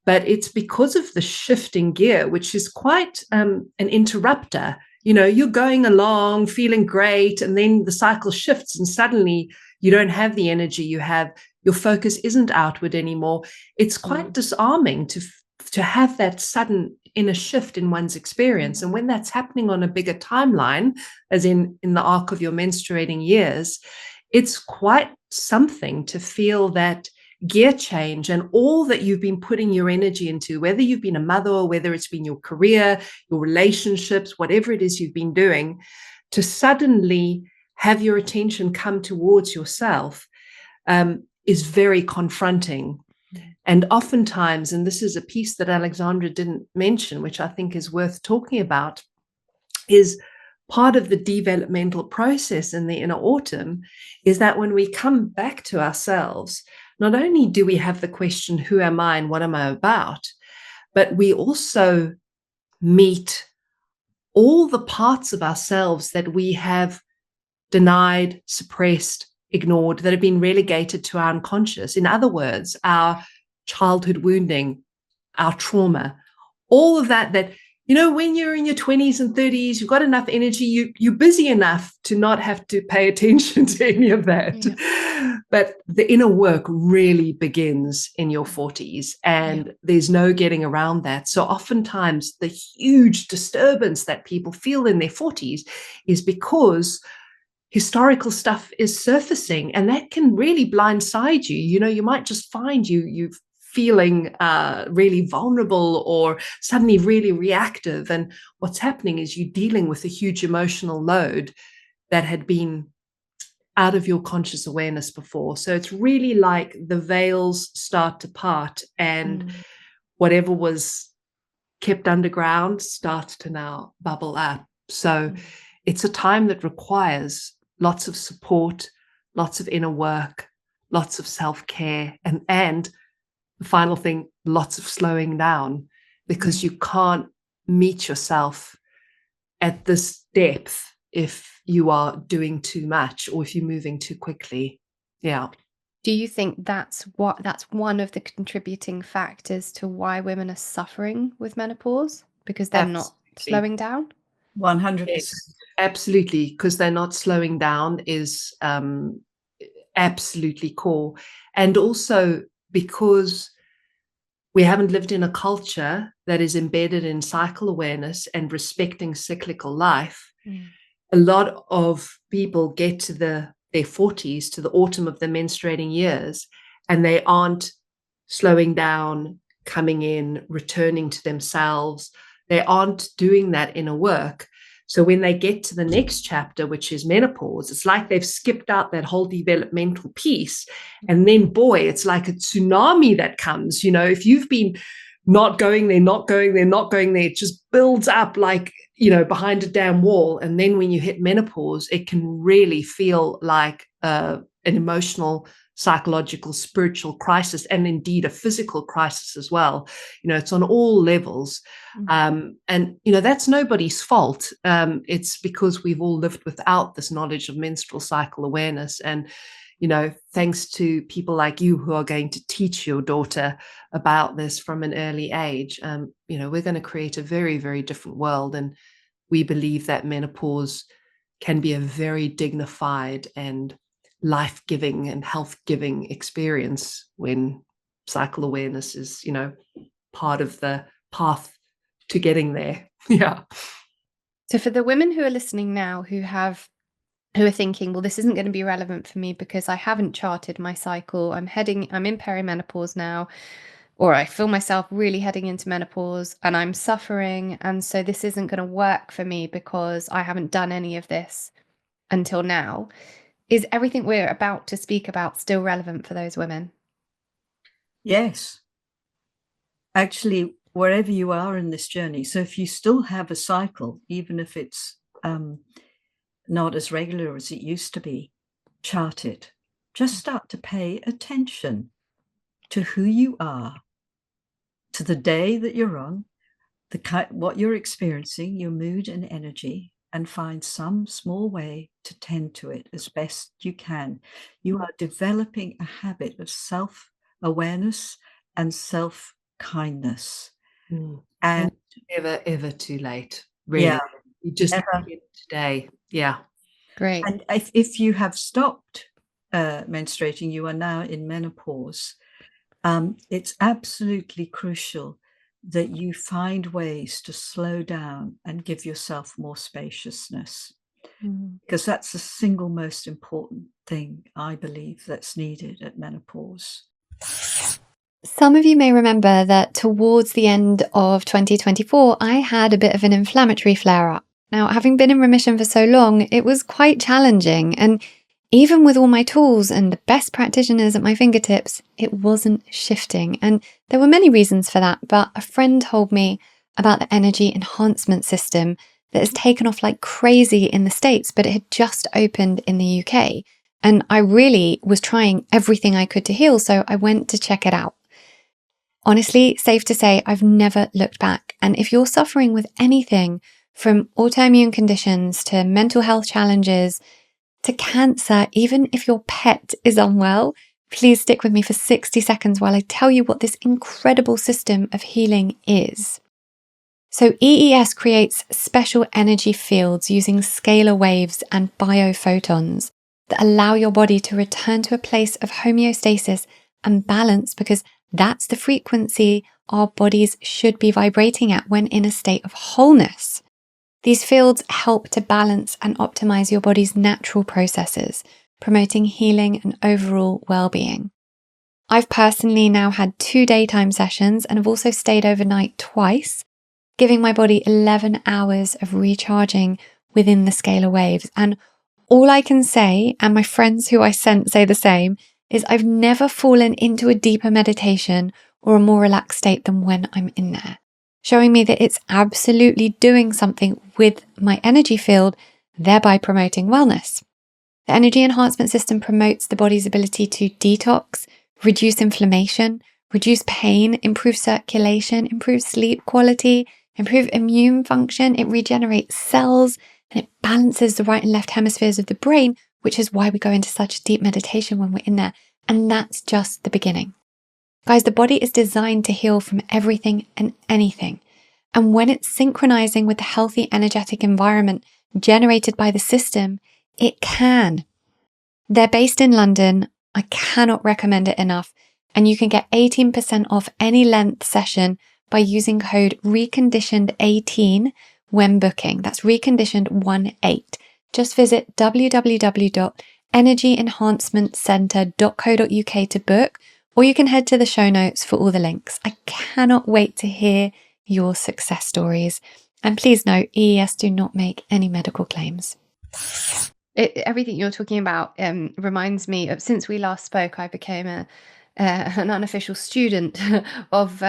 But it's because of the shifting gear, which is quite an interrupter. You're going along, feeling great, and then the cycle shifts and suddenly you don't have the energy you have. Your focus isn't outward anymore. It's quite disarming to have that sudden inner shift in one's experience. And when that's happening on a bigger timeline, as in the arc of your menstruating years, it's quite something to feel that gear change and all that you've been putting your energy into, whether you've been a mother or whether it's been your career, your relationships, whatever it is you've been doing, to suddenly have your attention come towards yourself, is very confronting. And oftentimes, and this is a piece that Alexandra didn't mention, which I think is worth talking about, is part of the developmental process in the inner autumn is that when we come back to ourselves, not only do we have the question, who am I and what am I about, but we also meet all the parts of ourselves that we have denied, suppressed, ignored, that have been relegated to our unconscious. In other words, our childhood wounding, our trauma, all of that, when you're in your 20s and 30s, you've got enough energy, you're busy enough to not have to pay attention to any of that. Yeah. But the inner work really begins in your 40s, and there's no getting around that. So oftentimes the huge disturbance that people feel in their 40s is because historical stuff is surfacing, and that can really blindside you. You might just find you've feeling really vulnerable or suddenly really reactive. And what's happening is you're dealing with a huge emotional load that had been out of your conscious awareness before. So it's really like the veils start to part, and whatever was kept underground starts to now bubble up. So it's a time that requires lots of support, lots of inner work, lots of self-care, and the final thing, lots of slowing down, because you can't meet yourself at this depth if you are doing too much or if you're moving too quickly. Yeah. Do you think that's one of the contributing factors to why women are suffering with menopause? Because they're not slowing down? 100%. Yes, absolutely, because they're not slowing down is absolutely core. And also because we haven't lived in a culture that is embedded in cycle awareness and respecting cyclical life. A lot of people get to their 40s, to the autumn of their menstruating years, and they aren't slowing down, coming in, returning to themselves. They aren't doing that inner work. So when they get to the next chapter, which is menopause, it's like they've skipped out that whole developmental piece. And then, boy, it's like a tsunami that comes. If you've been not going there, it just builds up like, behind a damn wall. And then when you hit menopause, it can really feel like an emotional, psychological, spiritual crisis, and indeed a physical crisis as well. It's on all levels. And that's nobody's fault. It's because we've all lived without this knowledge of menstrual cycle awareness. And thanks to people like you who are going to teach your daughter about this from an early age, we're going to create a very, very different world. And we believe that menopause can be a very dignified and life-giving and health-giving experience when cycle awareness is, part of the path to getting there. Yeah. So for the women who are listening now who are thinking, well, this isn't going to be relevant for me because I haven't charted my cycle. I'm in perimenopause now, or I feel myself really heading into menopause and I'm suffering. And so this isn't going to work for me because I haven't done any of this until now. Is everything we're about to speak about still relevant for those women? Yes. Actually, wherever you are in this journey. So if you still have a cycle, even if it's not as regular as it used to be, chart it. Just start to pay attention to who you are, to the day that you're on, what you're experiencing, your mood and energy, and find some small way to tend to it as best you can. You are developing a habit of self-awareness and self-kindness. And ever too late, really. Yeah, You just begin today. Yeah. Great. And if you have stopped menstruating, you are now in menopause. It's absolutely crucial that you find ways to slow down and give yourself more spaciousness, because that's the single most important thing, I believe, that's needed at menopause. Some of you may remember that towards the end of 2024, I had a bit of an inflammatory flare up. Now, having been in remission for so long, it was quite challenging. And even with all my tools and the best practitioners at my fingertips, it wasn't shifting. And there were many reasons for that. But a friend told me about the energy enhancement system that has taken off like crazy in the States, but it had just opened in the UK. And I really was trying everything I could to heal. So I went to check it out. Honestly, safe to say, I've never looked back. And if you're suffering with anything from autoimmune conditions to mental health challenges to cancer, even if your pet is unwell, please stick with me for 60 seconds while I tell you what this incredible system of healing is. So EES creates special energy fields using scalar waves and biophotons that allow your body to return to a place of homeostasis and balance, because that's the frequency our bodies should be vibrating at when in a state of wholeness. These fields help to balance and optimize your body's natural processes, promoting healing and overall well-being. I've personally now had 2 daytime sessions and have also stayed overnight twice, giving my body 11 hours of recharging within the scalar waves. And all I can say, and my friends who I sent say the same, is I've never fallen into a deeper meditation or a more relaxed state than when I'm in there, showing me that it's absolutely doing something with my energy field, thereby promoting wellness. The energy enhancement system promotes the body's ability to detox, reduce inflammation, reduce pain, improve circulation, improve sleep quality, improve immune function. It regenerates cells and it balances the right and left hemispheres of the brain, which is why we go into such deep meditation when we're in there. And that's just the beginning. Guys, the body is designed to heal from everything and anything. And when it's synchronizing with the healthy energetic environment generated by the system, it can. They're based in London. I cannot recommend it enough. And you can get 18% off any length session by using code Reconditioned18 when booking. That's Reconditioned18. Just visit www.energyenhancementcentre.co.uk to book, or you can head to the show notes for all the links. I cannot wait to hear your success stories. And please note, EES do not make any medical claims. Everything you're talking about reminds me of, since we last spoke, I became an unofficial student of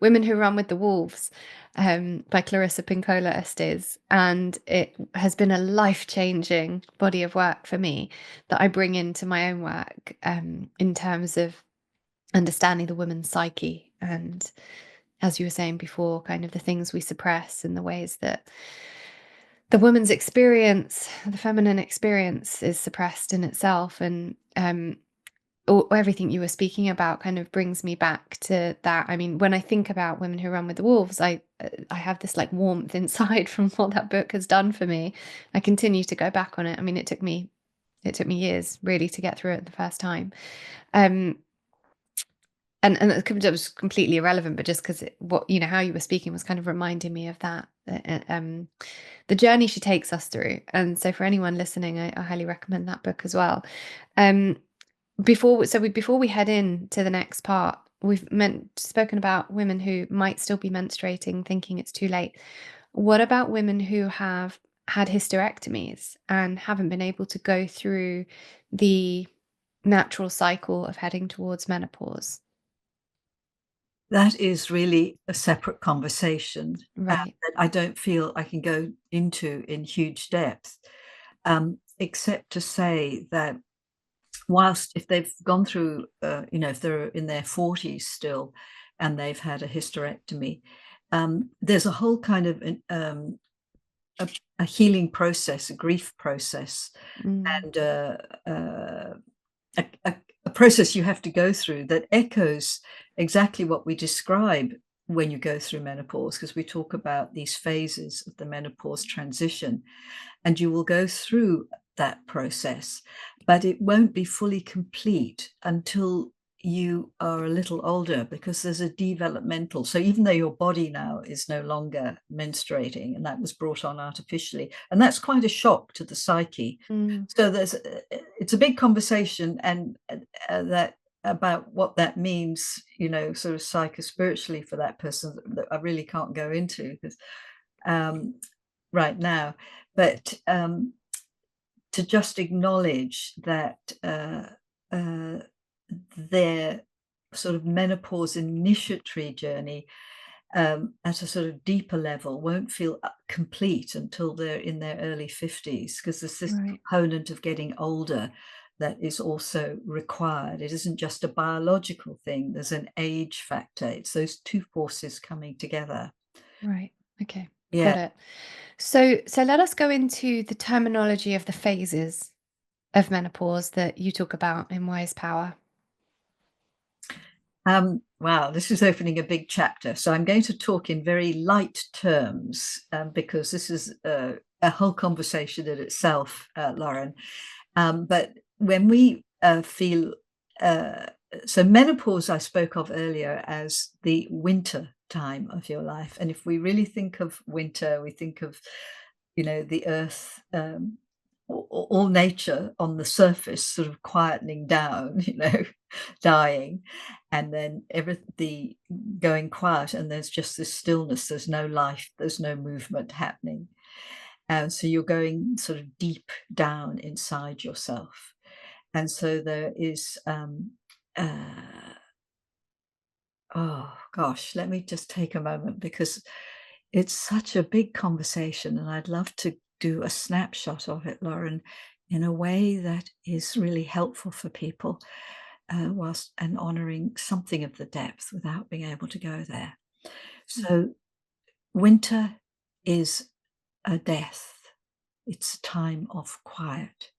Women Who Run with the Wolves by Clarissa Pinkola Estes. And it has been a life-changing body of work for me that I bring into my own work in terms of understanding the woman's psyche. And as you were saying before, kind of the things we suppress and the ways that the woman's experience, the feminine experience, is suppressed in itself. And everything you were speaking about kind of brings me back to that. I mean, when I think about Women Who Run with the Wolves, I have this like warmth inside from what that book has done for me. I continue to go back on it. I mean, it took me years really to get through it the first time. and it was completely irrelevant, but just because what, you know, how you were speaking was kind of reminding me of that, the journey she takes us through. And so for anyone listening, I highly recommend that book as well. Before we head in to the next part, we've spoken about women who might still be menstruating, thinking it's too late. What about women who have had hysterectomies and haven't been able to go through the natural cycle of heading towards menopause? That is really a separate conversation Right. that I don't feel I can go into in huge depth, except to say that whilst if they've gone through, if they're in their 40s still and they've had a hysterectomy, there's a whole kind of a healing process, a grief process, and a process you have to go through that echoes exactly what we describe when you go through menopause, because we talk about these phases of the menopause transition, and you will go through that process, but it won't be fully complete until you are a little older, because there's a developmental. So even though your body now is no longer menstruating, and that was brought on artificially, and that's quite a shock to the psyche. So it's a big conversation, and that about what that means, sort of psychospiritually for that person, that I really can't go into because right now, but to just acknowledge that their sort of menopause initiatory journey at a sort of deeper level won't feel complete until they're in their early 50s, because there's this component of getting older that is also required. It isn't just a biological thing, there's an age factor. It's those two forces coming together. Right. Okay. Yeah. Got it. So let us go into the terminology of the phases of menopause that you talk about in Wise Power. Wow, this is opening a big chapter. So I'm going to talk in very light terms, because this is a whole conversation in itself, Lauren. But when we feel, so menopause I spoke of earlier as the winter time of your life. And if we really think of winter, we think of, the earth, all nature on the surface sort of quietening down, dying, and then everything going quiet, and there's just this stillness, there's no life, there's no movement happening. And so you're going sort of deep down inside yourself. And so there is oh gosh, let me just take a moment, because it's such a big conversation, and I'd love to do a snapshot of it, Lauren, in a way that is really helpful for people, whilst and honoring something of the depth without being able to go there. So winter is a death. It's a time of quiet.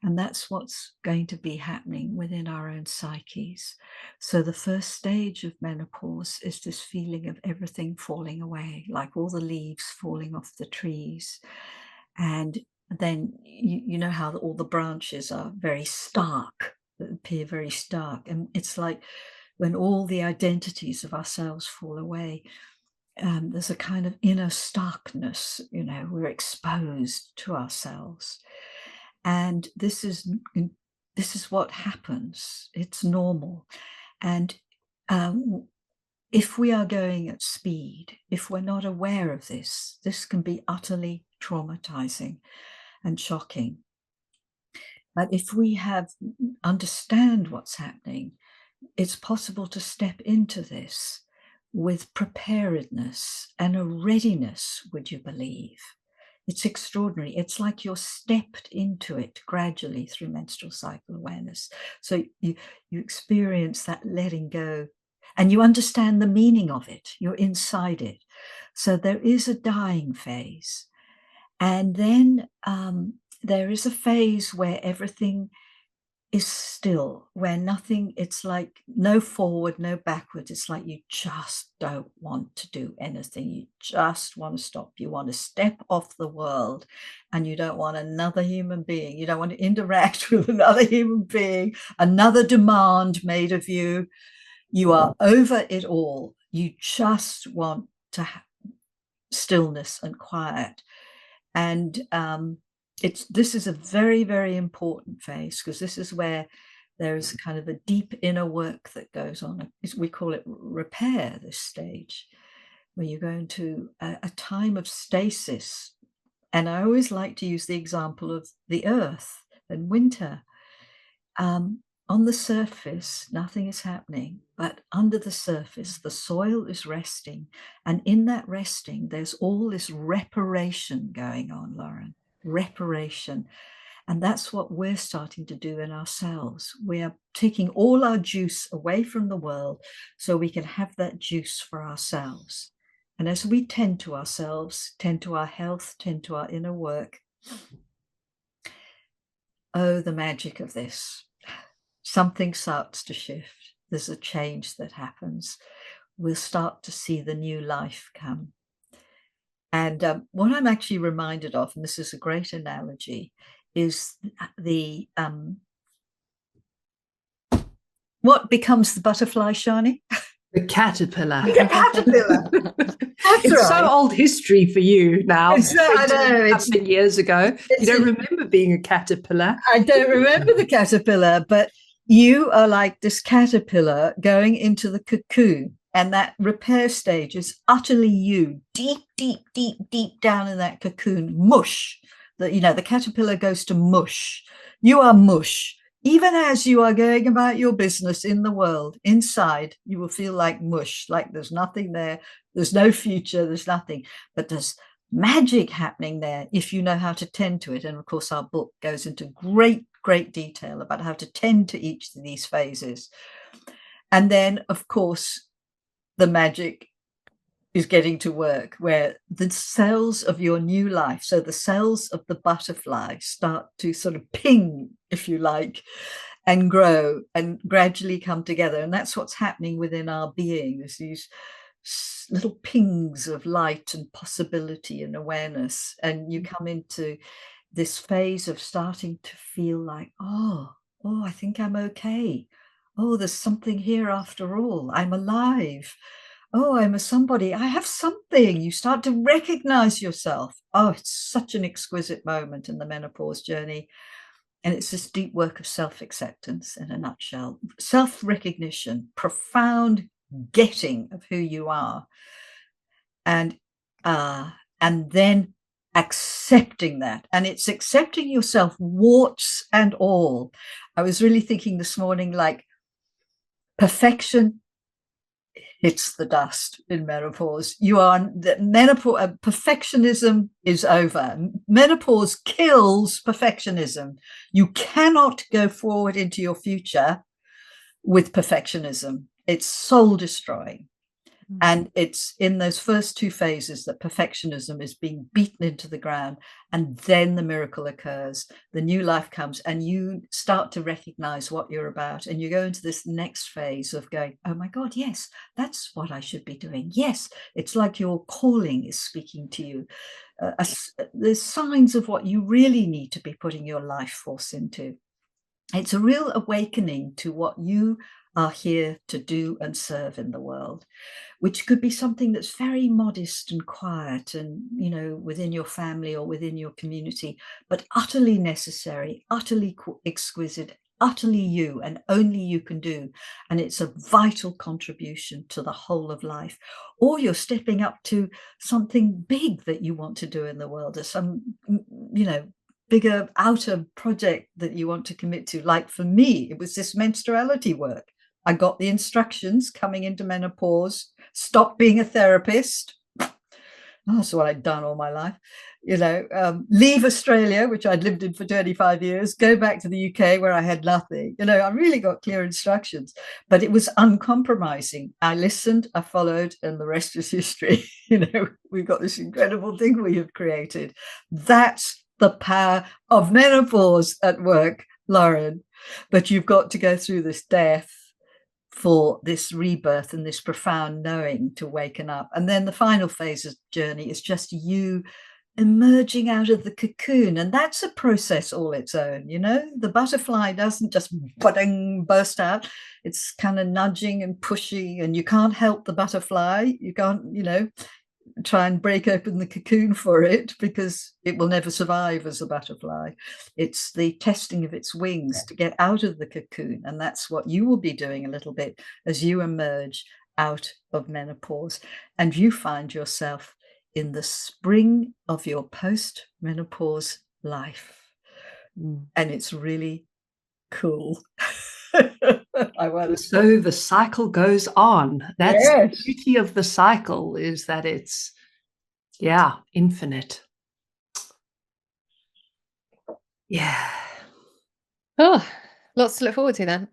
And that's what's going to be happening within our own psyches. So the first stage of menopause is this feeling of everything falling away, like all the leaves falling off the trees. And then you know how all the branches are very stark, appear very stark. And it's like when all the identities of ourselves fall away, there's a kind of inner starkness, we're exposed to ourselves. And this is what happens. It's normal. And if we are going at speed, if we're not aware of this can be utterly traumatizing and shocking. But if we understand what's happening, it's possible to step into this with preparedness and a readiness, would you believe? It's extraordinary. It's like you're stepped into it gradually through menstrual cycle awareness. So you experience that letting go, and you understand the meaning of it. You're inside it. So there is a dying phase. And then there is a phase where everything is still, where nothing, it's like no forward, no backward. It's like you just don't want to do anything. You just want to stop. You want to step off the world, and you don't want another human being. You don't want to interact with another human being, another demand made of you. You are over it all. You just want to have stillness and quiet. And this is a very, very important phase, because this is where there's kind of a deep inner work that goes on. We call it repair, this stage, where you go into a time of stasis. And I always like to use the example of the earth and winter. On the surface, nothing is happening, but under the surface, the soil is resting. And in that resting, there's all this reparation going on, Lauren, reparation. And that's what we're starting to do in ourselves. We are taking all our juice away from the world so we can have that juice for ourselves. And as we tend to ourselves, tend to our health, tend to our inner work, oh, the magic of this. Something starts to shift. There's a change that happens. We'll start to see the new life come. And what I'm actually reminded of, and this is a great analogy, is the what becomes the butterfly, Sjanie? The caterpillar. The caterpillar. That's It's right. so old history for you now. I know. It's been years ago. You don't remember being a caterpillar. I don't remember the caterpillar, but you are like this caterpillar going into the cocoon, and that repair stage is utterly you, deep, deep, deep, deep down in that cocoon, mush. The caterpillar goes to mush. You are mush. Even as you are going about your business in the world, inside, you will feel like mush, like there's nothing there. There's no future. There's nothing. But there's magic happening there if you know how to tend to it. And of course, our book goes into great detail about how to tend to each of these phases. And then, of course, the magic is getting to work, where the cells of your new life, so the cells of the butterfly, start to sort of ping, if you like, and grow and gradually come together. And that's what's happening within our being. There's these little pings of light and possibility and awareness, and you come into this phase of starting to feel like, oh, I think I'm okay. Oh, there's something here after all. I'm alive. Oh, I'm a somebody. I have something. You start to recognize yourself. Oh, it's such an exquisite moment in the menopause journey. And it's this deep work of self-acceptance in a nutshell, self-recognition, profound getting of who you are. And then accepting that. And it's accepting yourself, warts and all. I was really thinking this morning, like, perfection hits the dust in menopause. Perfectionism is over. Menopause kills perfectionism. You cannot go forward into your future with perfectionism. It's soul destroying. And it's in those first two phases that perfectionism is being beaten into the ground. And then the miracle occurs. The new life comes, and you start to recognize what you're about. And you go into this next phase of going, oh my God, yes, that's what I should be doing. Yes, it's like your calling is speaking to you. There's signs of what you really need to be putting your life force into. It's a real awakening to what you are here to do and serve in the world, which could be something that's very modest and quiet and, within your family or within your community, but utterly necessary, utterly exquisite, utterly you, and only you can do. And it's a vital contribution to the whole of life. Or you're stepping up to something big that you want to do in the world, or some, bigger outer project that you want to commit to. Like for me, it was this menstruality work. I got the instructions coming into menopause, stop being a therapist. That's what I'd done all my life. Leave Australia, which I'd lived in for 25 years, go back to the UK where I had nothing. I really got clear instructions, but it was uncompromising. I listened, I followed, and the rest is history. We've got this incredible thing we have created. That's the power of menopause at work, Lauren. But you've got to go through this death for this rebirth and this profound knowing to waken up. And then the final phase of the journey is just you emerging out of the cocoon. And that's a process all its own. The butterfly doesn't just burst out. It's kind of nudging and pushing, and you can't help the butterfly. You can't try and break open the cocoon for it, because it will never survive as a butterfly. It's the testing of its wings to get out of the cocoon. And that's what you will be doing a little bit as you emerge out of menopause and you find yourself in the spring of your post-menopause life. And it's really cool. So the cycle goes on. That's the beauty of the cycle, is that it's infinite. Yeah. Oh, lots to look forward to then.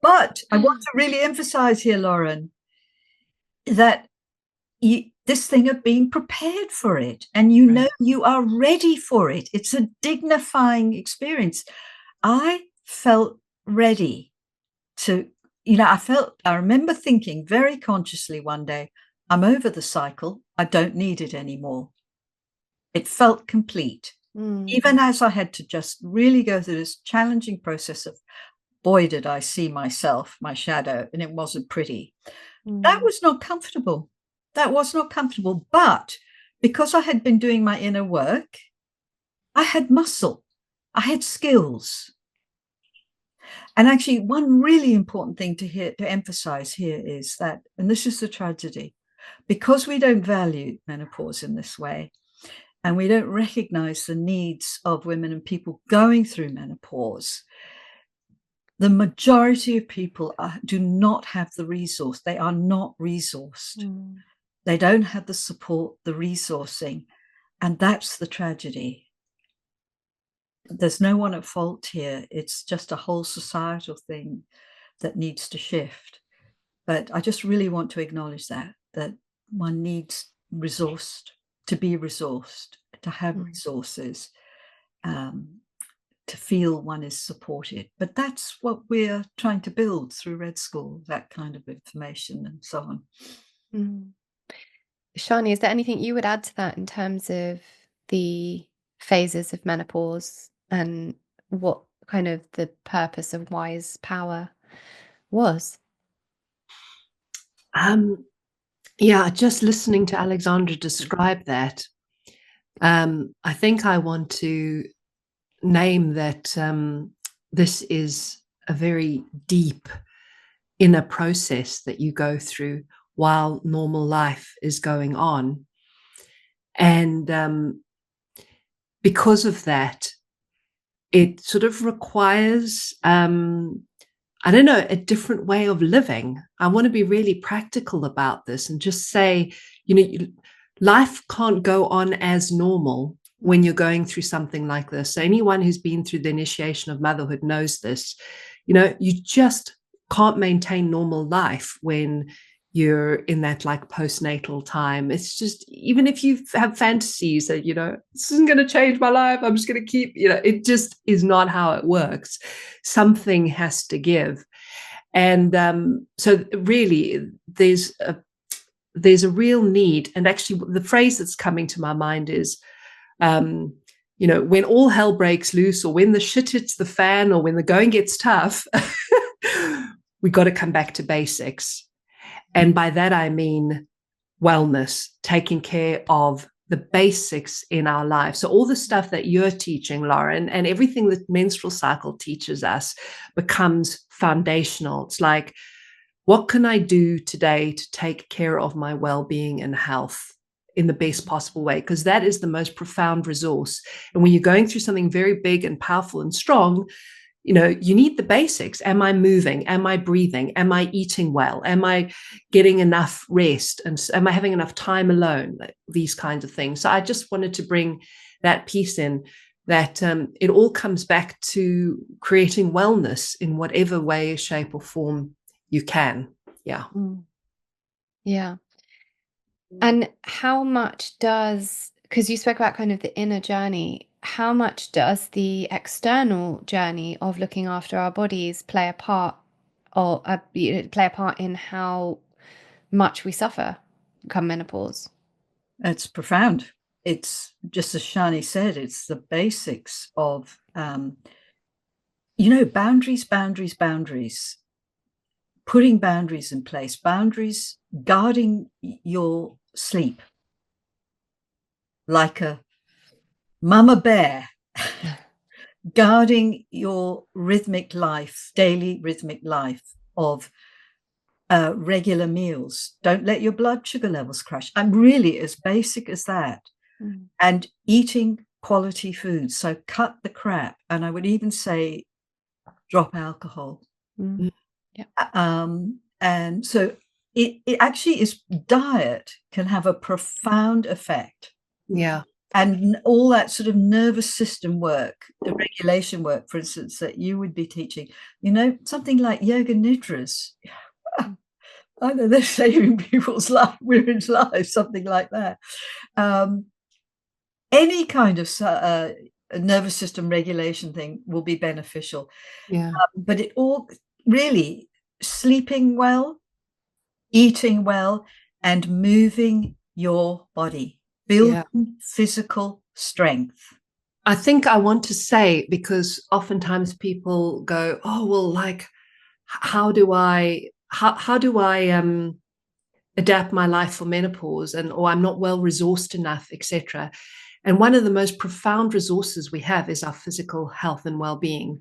But I want to really emphasize here, Lauren, that this thing of being prepared for it, and you are ready for it. It's a dignifying experience. I felt ready to, I remember thinking very consciously one day, I'm over the cycle. I don't need it anymore. It felt complete. Even as I had to just really go through this challenging process of, boy, did I see myself, my shadow, and it wasn't pretty. That was not comfortable. But because I had been doing my inner work, I had muscle, I had skills. And actually, one really important thing to emphasize here is that, and this is the tragedy, because we don't value menopause in this way, and we don't recognize the needs of women and people going through menopause, the majority of people do not have the resource. They are not resourced. They don't have the support, the resourcing, and that's the tragedy. There's no one at fault here. It's just a whole societal thing that needs to shift. But I just really want to acknowledge that one needs to be resourced, to have resources, to feel one is supported. But that's what we're trying to build through Red School, that kind of information and so on. Sjanie, is there anything you would add to that in terms of the phases of menopause and what kind of the purpose of Wise Power was? Just listening to Alexandra describe that, I think I want to name that this is a very deep inner process that you go through while normal life is going on. And because of that, it sort of requires, I don't know, a different way of living. I want to be really practical about this and just say, life can't go on as normal when you're going through something like this. So anyone who's been through the initiation of motherhood knows this. You just can't maintain normal life when you're in that like postnatal time. It's just, even if you have fantasies that, this isn't going to change my life, I'm just going to keep, it just is not how it works. Something has to give. And so really there's a real need. And actually the phrase that's coming to my mind is, when all hell breaks loose, or when the shit hits the fan, or when the going gets tough, we got to come back to basics. And by that, I mean wellness, taking care of the basics in our life. So all the stuff that you're teaching, Lauren, and everything that Menstrual Cycle teaches us becomes foundational. It's like, what can I do today to take care of my well-being and health in the best possible way? Because that is the most profound resource. And when you're going through something very big and powerful and strong, you need the basics. Am I moving? Am I breathing? Am I eating well? Am I getting enough rest? And am I having enough time alone? These kinds of things. So I just wanted to bring that piece in, that it all comes back to creating wellness in whatever way, shape, or form you can. Yeah. Yeah. And how much because you spoke about kind of the inner journey, how much does the external journey of looking after our bodies play a part, or play a part in how much we suffer come menopause? It's profound. it's just as Sjanie said, it's the basics of, boundaries, putting boundaries in place, boundaries, guarding your sleep like a mama bear, guarding your rhythmic life, daily rhythmic life of regular meals. Don't let your blood sugar levels crash. I'm really as basic as that. And eating quality foods. So cut the crap. And I would even say drop alcohol. And so it actually is, diet can have a profound effect. Yeah. And all that sort of nervous system work, the regulation work, for instance, that you would be teaching, something like yoga nidras. I know they're saving people's women's lives, something like that. Any kind of nervous system regulation thing will be beneficial. Yeah. But it all really, sleeping well, eating well, and moving your body, building physical strength. I think I want to say, because oftentimes people go, oh, well, like, how do I adapt my life for menopause, or I'm not well resourced enough, etc. And one of the most profound resources we have is our physical health and well-being.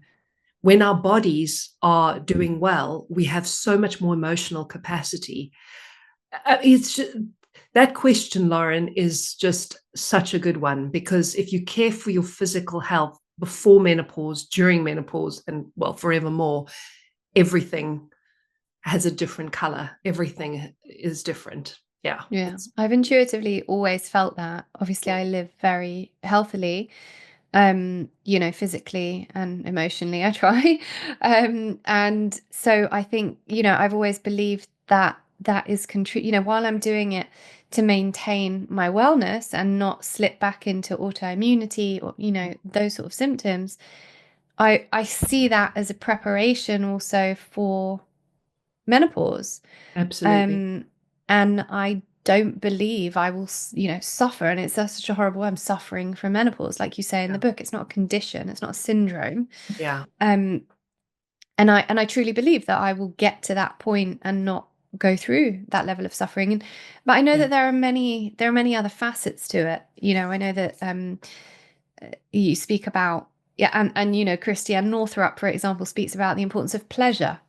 When our bodies are doing well, we have so much more emotional capacity. It's just, that question, Lauren, is just such a good one, because if you care for your physical health before menopause, during menopause, and well, forevermore, everything has a different color. Everything is different. Yeah. I've intuitively always felt that. Obviously, I live very healthily, physically and emotionally, I try. And so I think, I've always believed that is while I'm doing it to maintain my wellness and not slip back into autoimmunity or, those sort of symptoms, I see that as a preparation also for menopause. Absolutely. And I don't believe I will, suffer. And it's such a horrible word. I'm suffering from menopause. Like you say in the book, it's not a condition. It's not a syndrome. Yeah. And I truly believe that I will get to that point and not go through that level of suffering. But I know that there are many other facets to it. I know that you speak about, and Christiane Northrup, for example, speaks about the importance of pleasure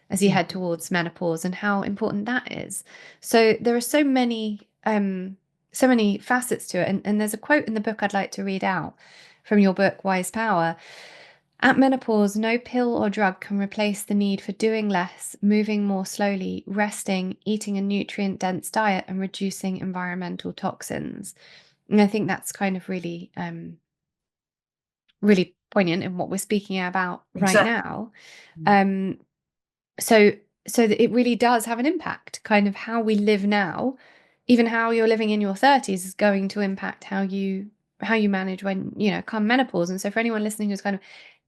as you head towards menopause and how important that is. So there are so many facets to it. And there's a quote in the book I'd like to read out from your book, Wise Power. At menopause, no pill or drug can replace the need for doing less, moving more slowly, resting, eating a nutrient-dense diet, and reducing environmental toxins. And I think that's kind of really, really poignant in what we're speaking about right now. So that it really does have an impact. Kind of how we live now, even how you're living in your 30s, is going to impact how you manage when come menopause. And so for anyone listening who's kind of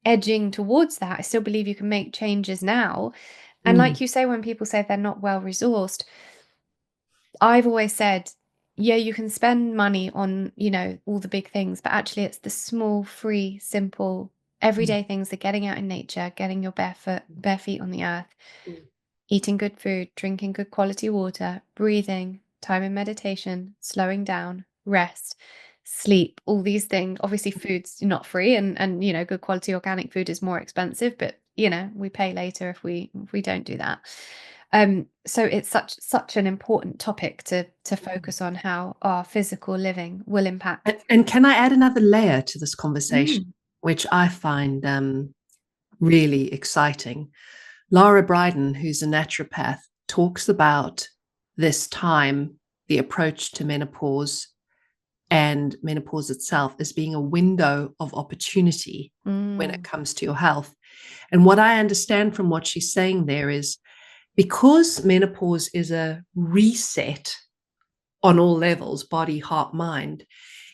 edging towards that, I still believe you can make changes now. And like you say, when people say they're not well resourced, I've always said, yeah, you can spend money on all the big things, but actually it's the small, free, simple, everyday things, that getting out in nature, getting your bare feet on the earth, eating good food, drinking good quality water, breathing, time in meditation, slowing down, rest, sleep, all these things. Obviously food's not free, and good quality organic food is more expensive, but we pay later if we don't do that. So it's such an important topic to focus on, how our physical living will impact. And can I add another layer to this conversation, which I find really exciting? Laura Bryden, who's a naturopath, talks about this time, the approach to menopause and menopause itself, as being a window of opportunity when it comes to your health. And what I understand from what she's saying there is, because menopause is a reset on all levels, body, heart, mind,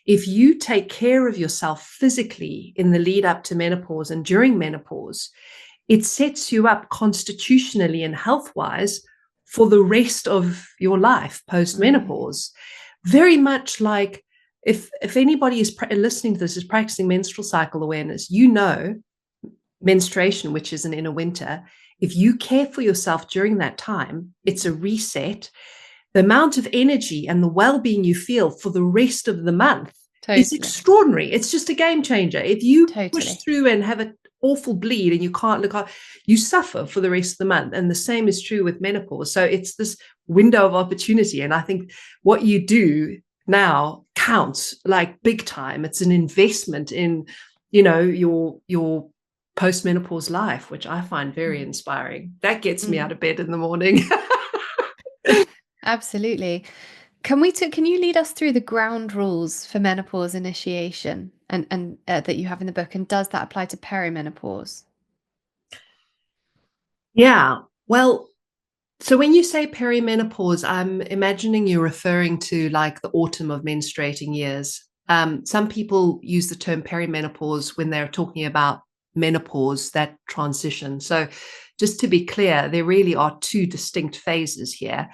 if you take care of yourself physically in the lead up to menopause and during menopause, it sets you up constitutionally and health-wise for the rest of your life post-menopause. Very much like if anybody is listening to this is practicing menstrual cycle awareness, menstruation, which is an inner winter, if you care for yourself during that time, it's a reset. The amount of energy and the well-being you feel for the rest of the month is extraordinary. It's just a game changer. If you push through and have an awful bleed and you can't look out, you suffer for the rest of the month. And the same is true with menopause. So it's this window of opportunity. And I think what you do now counts like big time. It's an investment in, your post-menopause life, which I find very inspiring. That gets me out of bed in the morning. Absolutely. Can you lead us through the ground rules for menopause initiation and that you have in the book? And does that apply to perimenopause? Yeah. Well, so when you say perimenopause, I'm imagining you're referring to like the autumn of menstruating years. Some people use the term perimenopause when they're talking about menopause, that transition. So just to be clear, there really are two distinct phases here.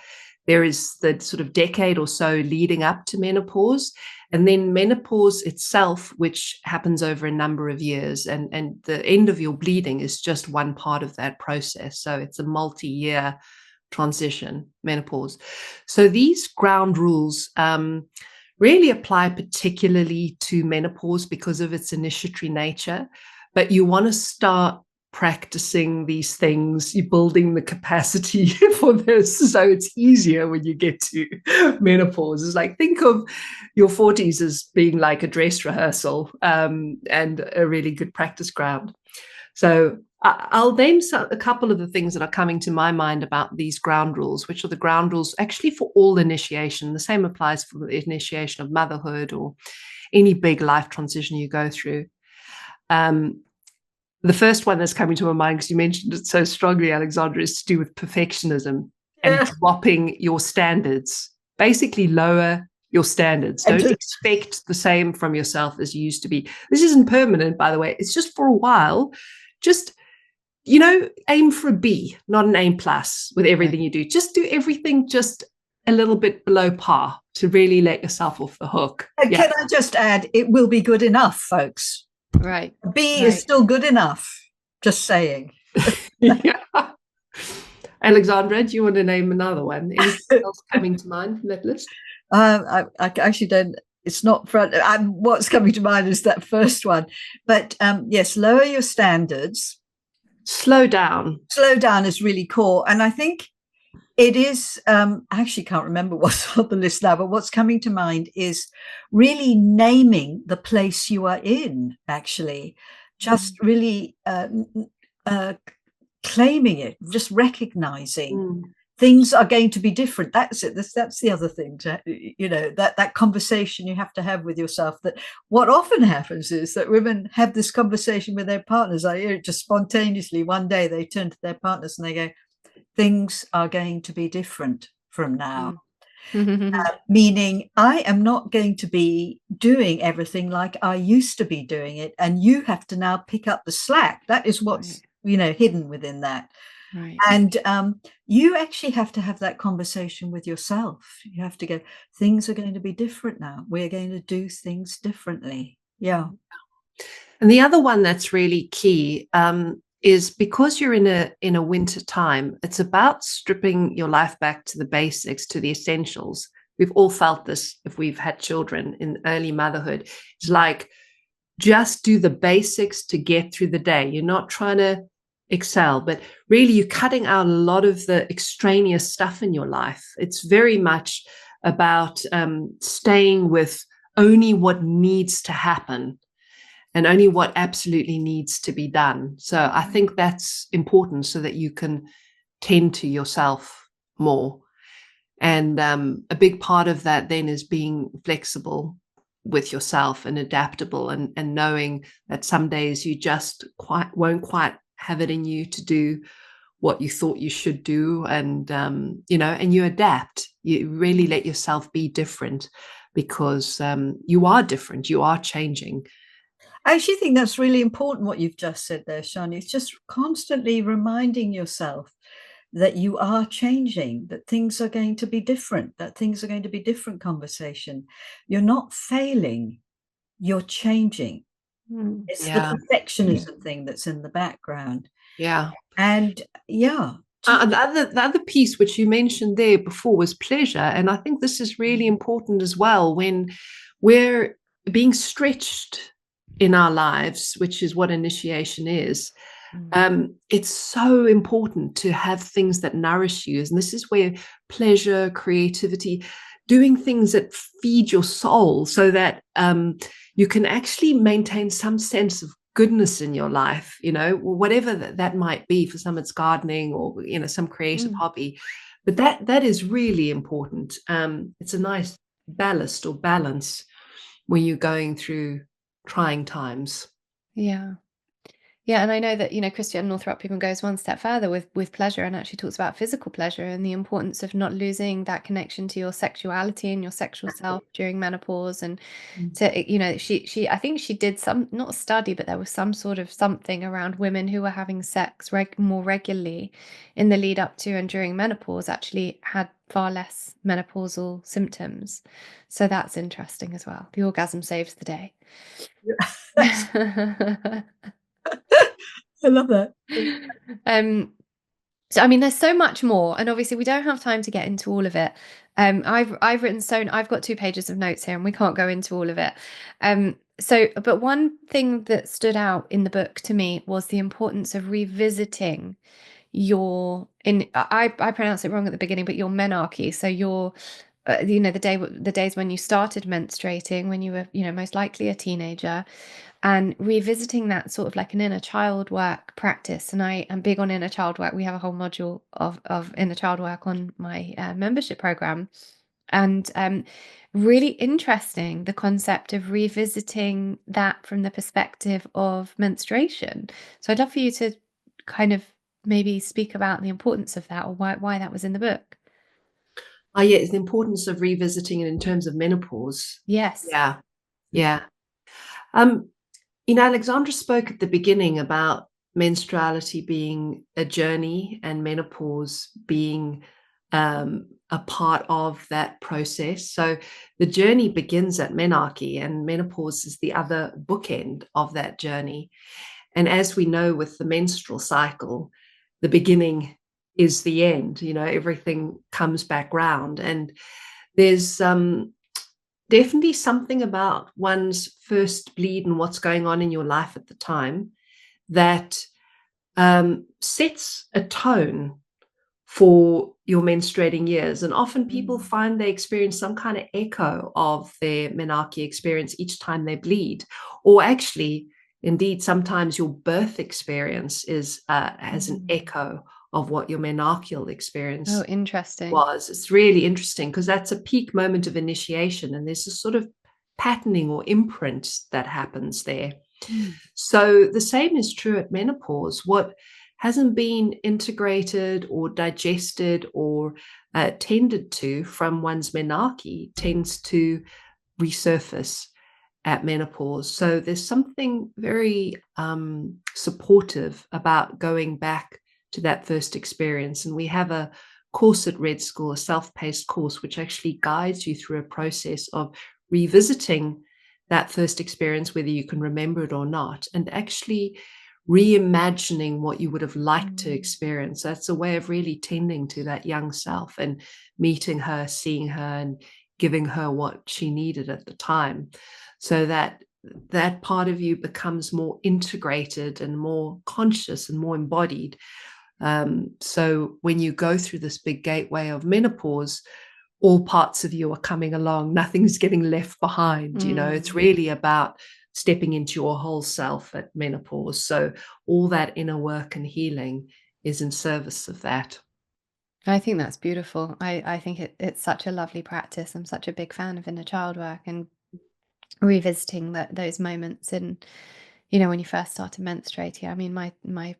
There is the sort of decade or so leading up to menopause, and then menopause itself, which happens over a number of years. And the end of your bleeding is just one part of that process. So it's a multi-year transition, menopause. So these ground rules really apply particularly to menopause because of its initiatory nature. But you want to start practicing these things, you're building the capacity for this so it's easier when you get to menopause. It's like, think of your 40s as being like a dress rehearsal and a really good practice ground. So I'll name a couple of the things that are coming to my mind about these ground rules, which are the ground rules actually for all initiation. The same applies for the initiation of motherhood or any big life transition you go through. The first one that's coming to my mind, because you mentioned it so strongly, Alexandra, is to do with perfectionism and dropping your standards. Basically, lower your standards. Don't expect the same from yourself as you used to be. This isn't permanent, by the way. It's just for a while. Just, aim for a B, not an A+ with everything you do. Just do everything just a little bit below par to really let yourself off the hook. Can I just add, it will be good enough, folks. Right. B is still good enough. Just saying. Yeah. Alexandra, do you want to name another one? Anything else coming to mind from that list? I actually don't. It's not front. What's coming to mind is that first one. But yes, lower your standards. Slow down. Slow down is really core. And I think it is, I actually can't remember what's on the list now, but what's coming to mind is really naming the place you are in, actually. Just really claiming it, just recognizing things are going to be different. That's it. That's the other thing, that conversation you have to have with yourself. That what often happens is that women have this conversation with their partners. I hear it just spontaneously. One day they turn to their partners and they go, things are going to be different from now. Meaning I am not going to be doing everything like I used to be doing it. And you have to now pick up the slack. That is what's, hidden within that. Right. And you actually have to have that conversation with yourself. You have to go, things are going to be different now. We're going to do things differently. Yeah. And the other one that's really key is because you're in a winter time, it's about stripping your life back to the basics, to the essentials. We've all felt this if we've had children in early motherhood. It's like, just do the basics to get through the day. You're not trying to excel, but really you're cutting out a lot of the extraneous stuff in your life. It's very much about staying with only what needs to happen and only what absolutely needs to be done. So I think that's important so that you can tend to yourself more. And a big part of that then is being flexible with yourself and adaptable and knowing that some days you just won't quite have it in you to do what you thought you should do. And, and you adapt. You really let yourself be different because you are different. You are changing. I actually think that's really important what you've just said there, Sjanie. It's just constantly reminding yourself that you are changing, that things are going to be different, that things are going to be different conversation. You're not failing, you're changing. It's the perfectionism thing that's in the background. Yeah. And yeah. The other piece which you mentioned there before was pleasure. And I think this is really important as well when we're being stretched in our lives, which is what initiation is. It's so important to have things that nourish you. And this is where pleasure, creativity, doing things that feed your soul so that you can actually maintain some sense of goodness in your life, whatever that might be. For some, it's gardening or, some creative hobby. But that is really important. It's a nice ballast or balance when you're going through trying times. Yeah. Yeah, and I know that, Christian Northrup even goes one step further with pleasure and actually talks about physical pleasure and the importance of not losing that connection to your sexuality and your sexual self during menopause. And to, she I think she did some, not a study, but there was some sort of something around women who were having sex more regularly in the lead up to and during menopause actually had far less menopausal symptoms. So that's interesting as well. The orgasm saves the day. I love that. So I mean, there's so much more, and obviously we don't have time to get into all of it. I've written I've got 2 pages of notes here, and we can't go into all of it. But one thing that stood out in the book to me was the importance of revisiting I pronounce it wrong at the beginning, but your menarche. So your the days when you started menstruating, when you were most likely a teenager, and revisiting that sort of like an inner child work practice. And I am big on inner child work. We have a whole module of inner child work on my membership program. And really interesting, the concept of revisiting that from the perspective of menstruation. So I'd love for you to kind of maybe speak about the importance of that, or why that was in the book. Yeah, it's the importance of revisiting it in terms of menopause. Yes. Yeah. Alexandra spoke at the beginning about menstruality being a journey and menopause being a part of that process. So the journey begins at menarche, and menopause is the other bookend of that journey. And as we know with the menstrual cycle, the beginning is the end. Everything comes back round. And there's definitely something about one's first bleed and what's going on in your life at the time that sets a tone for your menstruating years. And often people find they experience some kind of echo of their menarche experience each time they bleed. Or actually, indeed, sometimes your birth experience has an echo of what your menarcheal experience was. It's really interesting because that's a peak moment of initiation, and there's a sort of patterning or imprint that happens there. So the same is true at menopause. What hasn't been integrated or digested or tended to from one's menarche tends to resurface at menopause. So there's something very supportive about going back to that first experience. And we have a course at Red School, a self-paced course, which actually guides you through a process of revisiting that first experience, whether you can remember it or not, and actually reimagining what you would have liked to experience. That's a way of really tending to that young self and meeting her, seeing her, and giving her what she needed at the time, so that that part of you becomes more integrated and more conscious and more embodied. So when you go through this big gateway of menopause, all parts of you are coming along. Nothing's getting left behind. It's really about stepping into your whole self at menopause. So all that inner work and healing is in service of that. I think that's beautiful. I think it's such a lovely practice. I'm such a big fan of inner child work and revisiting those moments. And, when you first started menstruating, I mean, my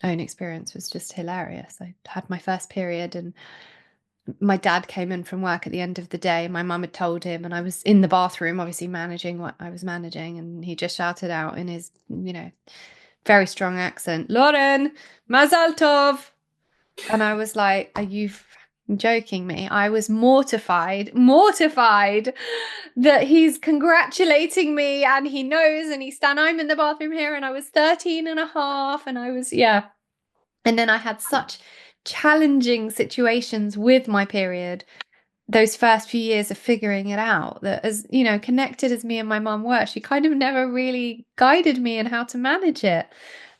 own experience was just hilarious. I had my first period, and my dad came in from work at the end of the day. My mum had told him, and I was in the bathroom, obviously managing what I was managing, and he just shouted out in his, very strong accent, "Lauren, Mazal Tov." And I was like, are you joking me? I was mortified that he's congratulating me and he knows and I'm in the bathroom here and I was 13 and a half and I was, yeah. And then I had such challenging situations with my period those first few years of figuring it out, that, as you know, connected as me and my mum were, she kind of never really guided me in how to manage it.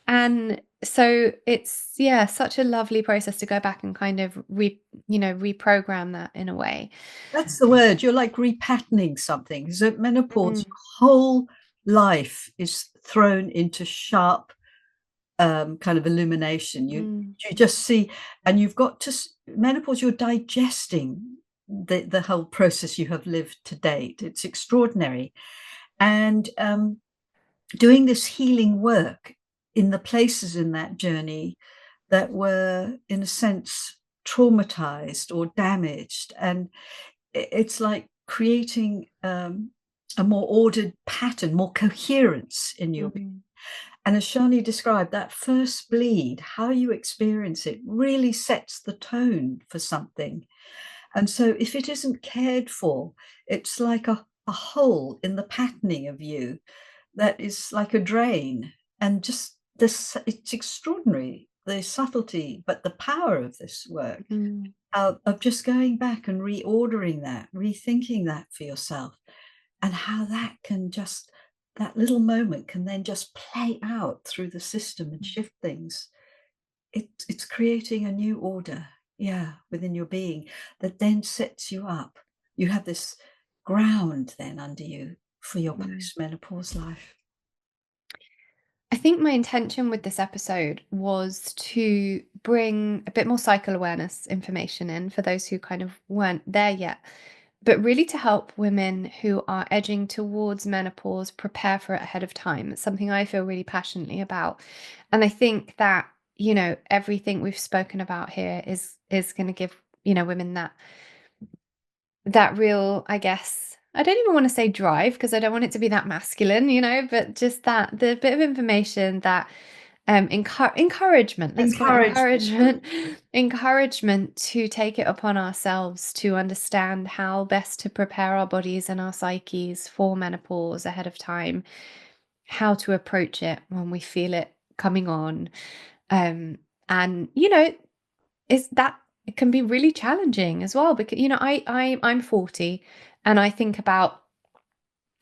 And so it's, yeah, such a lovely process to go back and kind of reprogram that in a way. That's the word. You're like repatterning something. Because at menopause, Mm. your whole life is thrown into sharp kind of illumination. You just see, and you've got to menopause. You're digesting the whole process you have lived to date. It's extraordinary, and doing this healing work in the places in that journey that were, in a sense, traumatized or damaged, and it's like creating a more ordered pattern, more coherence in your being. And as Sjanie described, that first bleed, how you experience it really sets the tone for something. And so if it isn't cared for, it's like a hole in the patterning of you that is like a drain. And just this, it's extraordinary, the subtlety, but the power of this work, of just going back and reordering that, rethinking that for yourself, and how that can just, that little moment can then just play out through the system and shift things. It's creating a new order, yeah, within your being, that then sets you up. You have this ground then under you for your post-menopause life. I think my intention with this episode was to bring a bit more cycle awareness information in for those who kind of weren't there yet, but really to help women who are edging towards menopause prepare for it ahead of time. It's something I feel really passionately about. And I think that, you know, everything we've spoken about here is going to give, you know, women that real, I guess, I don't even want to say drive because I don't want it to be that masculine, you know, but just that the bit of information that encouragement, let's call it encouragement, encouragement to take it upon ourselves to understand how best to prepare our bodies and our psyches for menopause ahead of time, how to approach it when we feel it coming on. And you know, is that it can be really challenging as well, because you know I'm 40 and I think about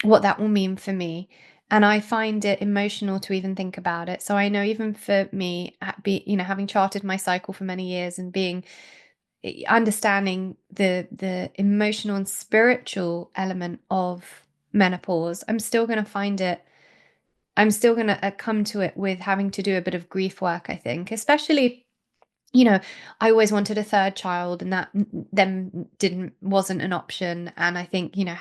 what that will mean for me, and I find it emotional to even think about it. So I know even for me, you know, having charted my cycle for many years and being understanding the emotional and spiritual element of menopause, I'm still going to find it. I'm still going to come to it with having to do a bit of grief work, I think, especially, you know, I always wanted a third child and that then wasn't an option. And I think, you know,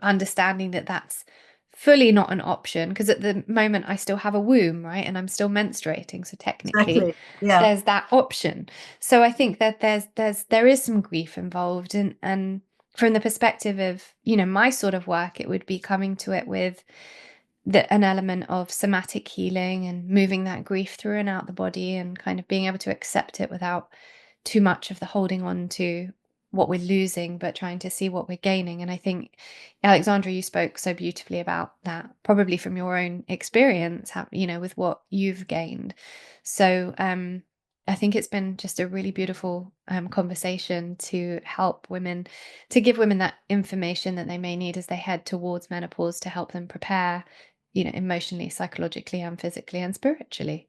understanding that that's fully not an option, because at the moment I still have a womb, right? And I'm still menstruating. So technically Exactly. Yeah. there's that option. So I think that there is some grief involved. And from the perspective of, you know, my sort of work, it would be coming to it with an element of somatic healing and moving that grief through and out the body and kind of being able to accept it without too much of the holding on to what we're losing, but trying to see what we're gaining. And I think, Alexandra, you spoke so beautifully about that, probably from your own experience, you know, with what you've gained. So I think it's been just a really beautiful conversation to help women, to give women that information that they may need as they head towards menopause, to help them prepare, you know, emotionally, psychologically, and physically and spiritually.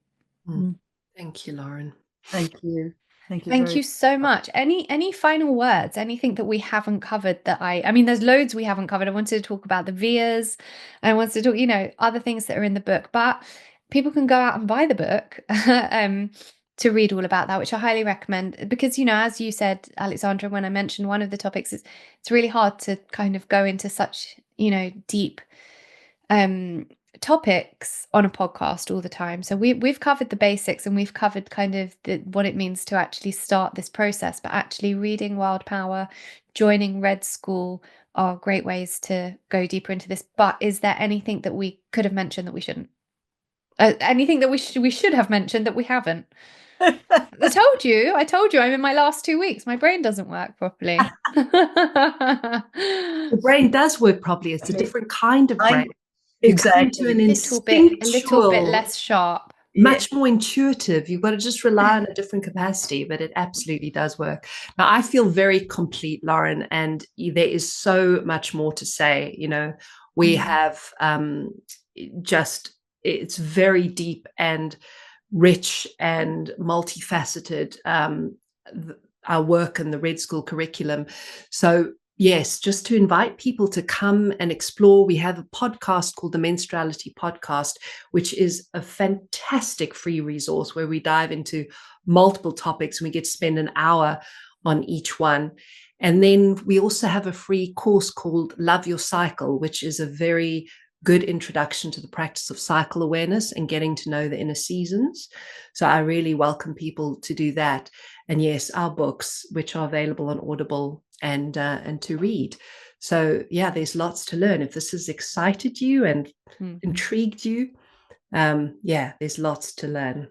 Thank you, Lauren. Thank you. Thank you Thank very you so much. Any final words? Anything that we haven't covered that I mean, there's loads we haven't covered. I wanted to talk about the VIAs. I wanted to talk, you know, other things that are in the book, but people can go out and buy the book to read all about that, which I highly recommend, because, you know, as you said, Alexandra, when I mentioned one of the topics, it's really hard to kind of go into such, you know, deep topics on a podcast all the time. So we've covered the basics and we've covered kind of what it means to actually start this process, but actually reading Wild Power, joining Red School are great ways to go deeper into this. But is there anything that we could have mentioned that we shouldn't? Anything that we should have mentioned that we haven't? I told you, I'm in my last 2 weeks. My brain doesn't work properly. The brain does work properly. It's a different kind of brain. Exactly. To an a little bit less sharp. Much more intuitive. You've got to just rely on a different capacity, but it absolutely does work. Now, I feel very complete, Lauren, and there is so much more to say. We have it's very deep and rich and multifaceted, our work and the Red School curriculum. So yes, just to invite people to come and explore. We have a podcast called the Menstruality Podcast, which is a fantastic free resource where we dive into multiple topics and we get to spend an hour on each one. And then we also have a free course called Love Your Cycle, which is a very good introduction to the practice of cycle awareness and getting to know the inner seasons. So I really welcome people to do that. And yes, our books, which are available on Audible and to read. So yeah, there's lots to learn. If this has excited you and intrigued you, there's lots to learn.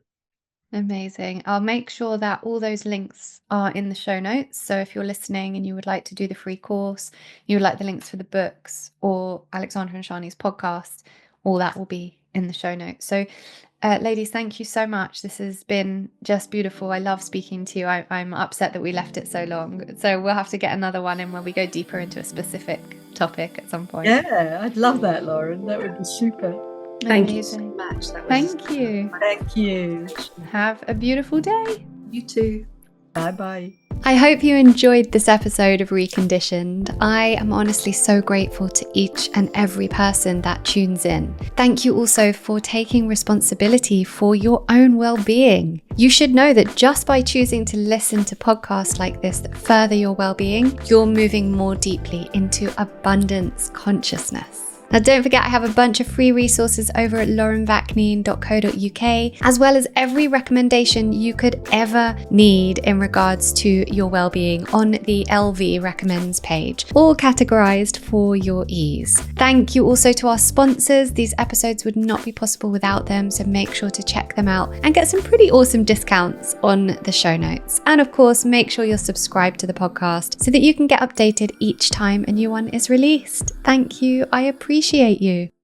Amazing. I'll make sure that all those links are in the show notes. So if you're listening and you would like to do the free course, you would like the links for the books or Alexandra and Sjanie's podcast, all that will be in the show notes. So ladies, thank you so much. This has been just beautiful. I love speaking to you. I'm upset that we left it so long. So we'll have to get another one in where we go deeper into a specific topic at some point. Yeah, I'd love that, Lauren. That would be super. Thank you so much. Thank you. Thank you. Have a beautiful day. You too. Bye-bye. I hope you enjoyed this episode of Reconditioned. I am honestly so grateful to each and every person that tunes in. Thank you also for taking responsibility for your own well-being. You should know that just by choosing to listen to podcasts like this that further your well-being, you're moving more deeply into abundance consciousness. Now, don't forget, I have a bunch of free resources over at laurenvakneen.co.uk, as well as every recommendation you could ever need in regards to your well-being on the LV Recommends page, all categorized for your ease. Thank you also to our sponsors. These episodes would not be possible without them, so make sure to check them out and get some pretty awesome discounts on the show notes. And of course, make sure you're subscribed to the podcast so that you can get updated each time a new one is released. Thank you. I appreciate you.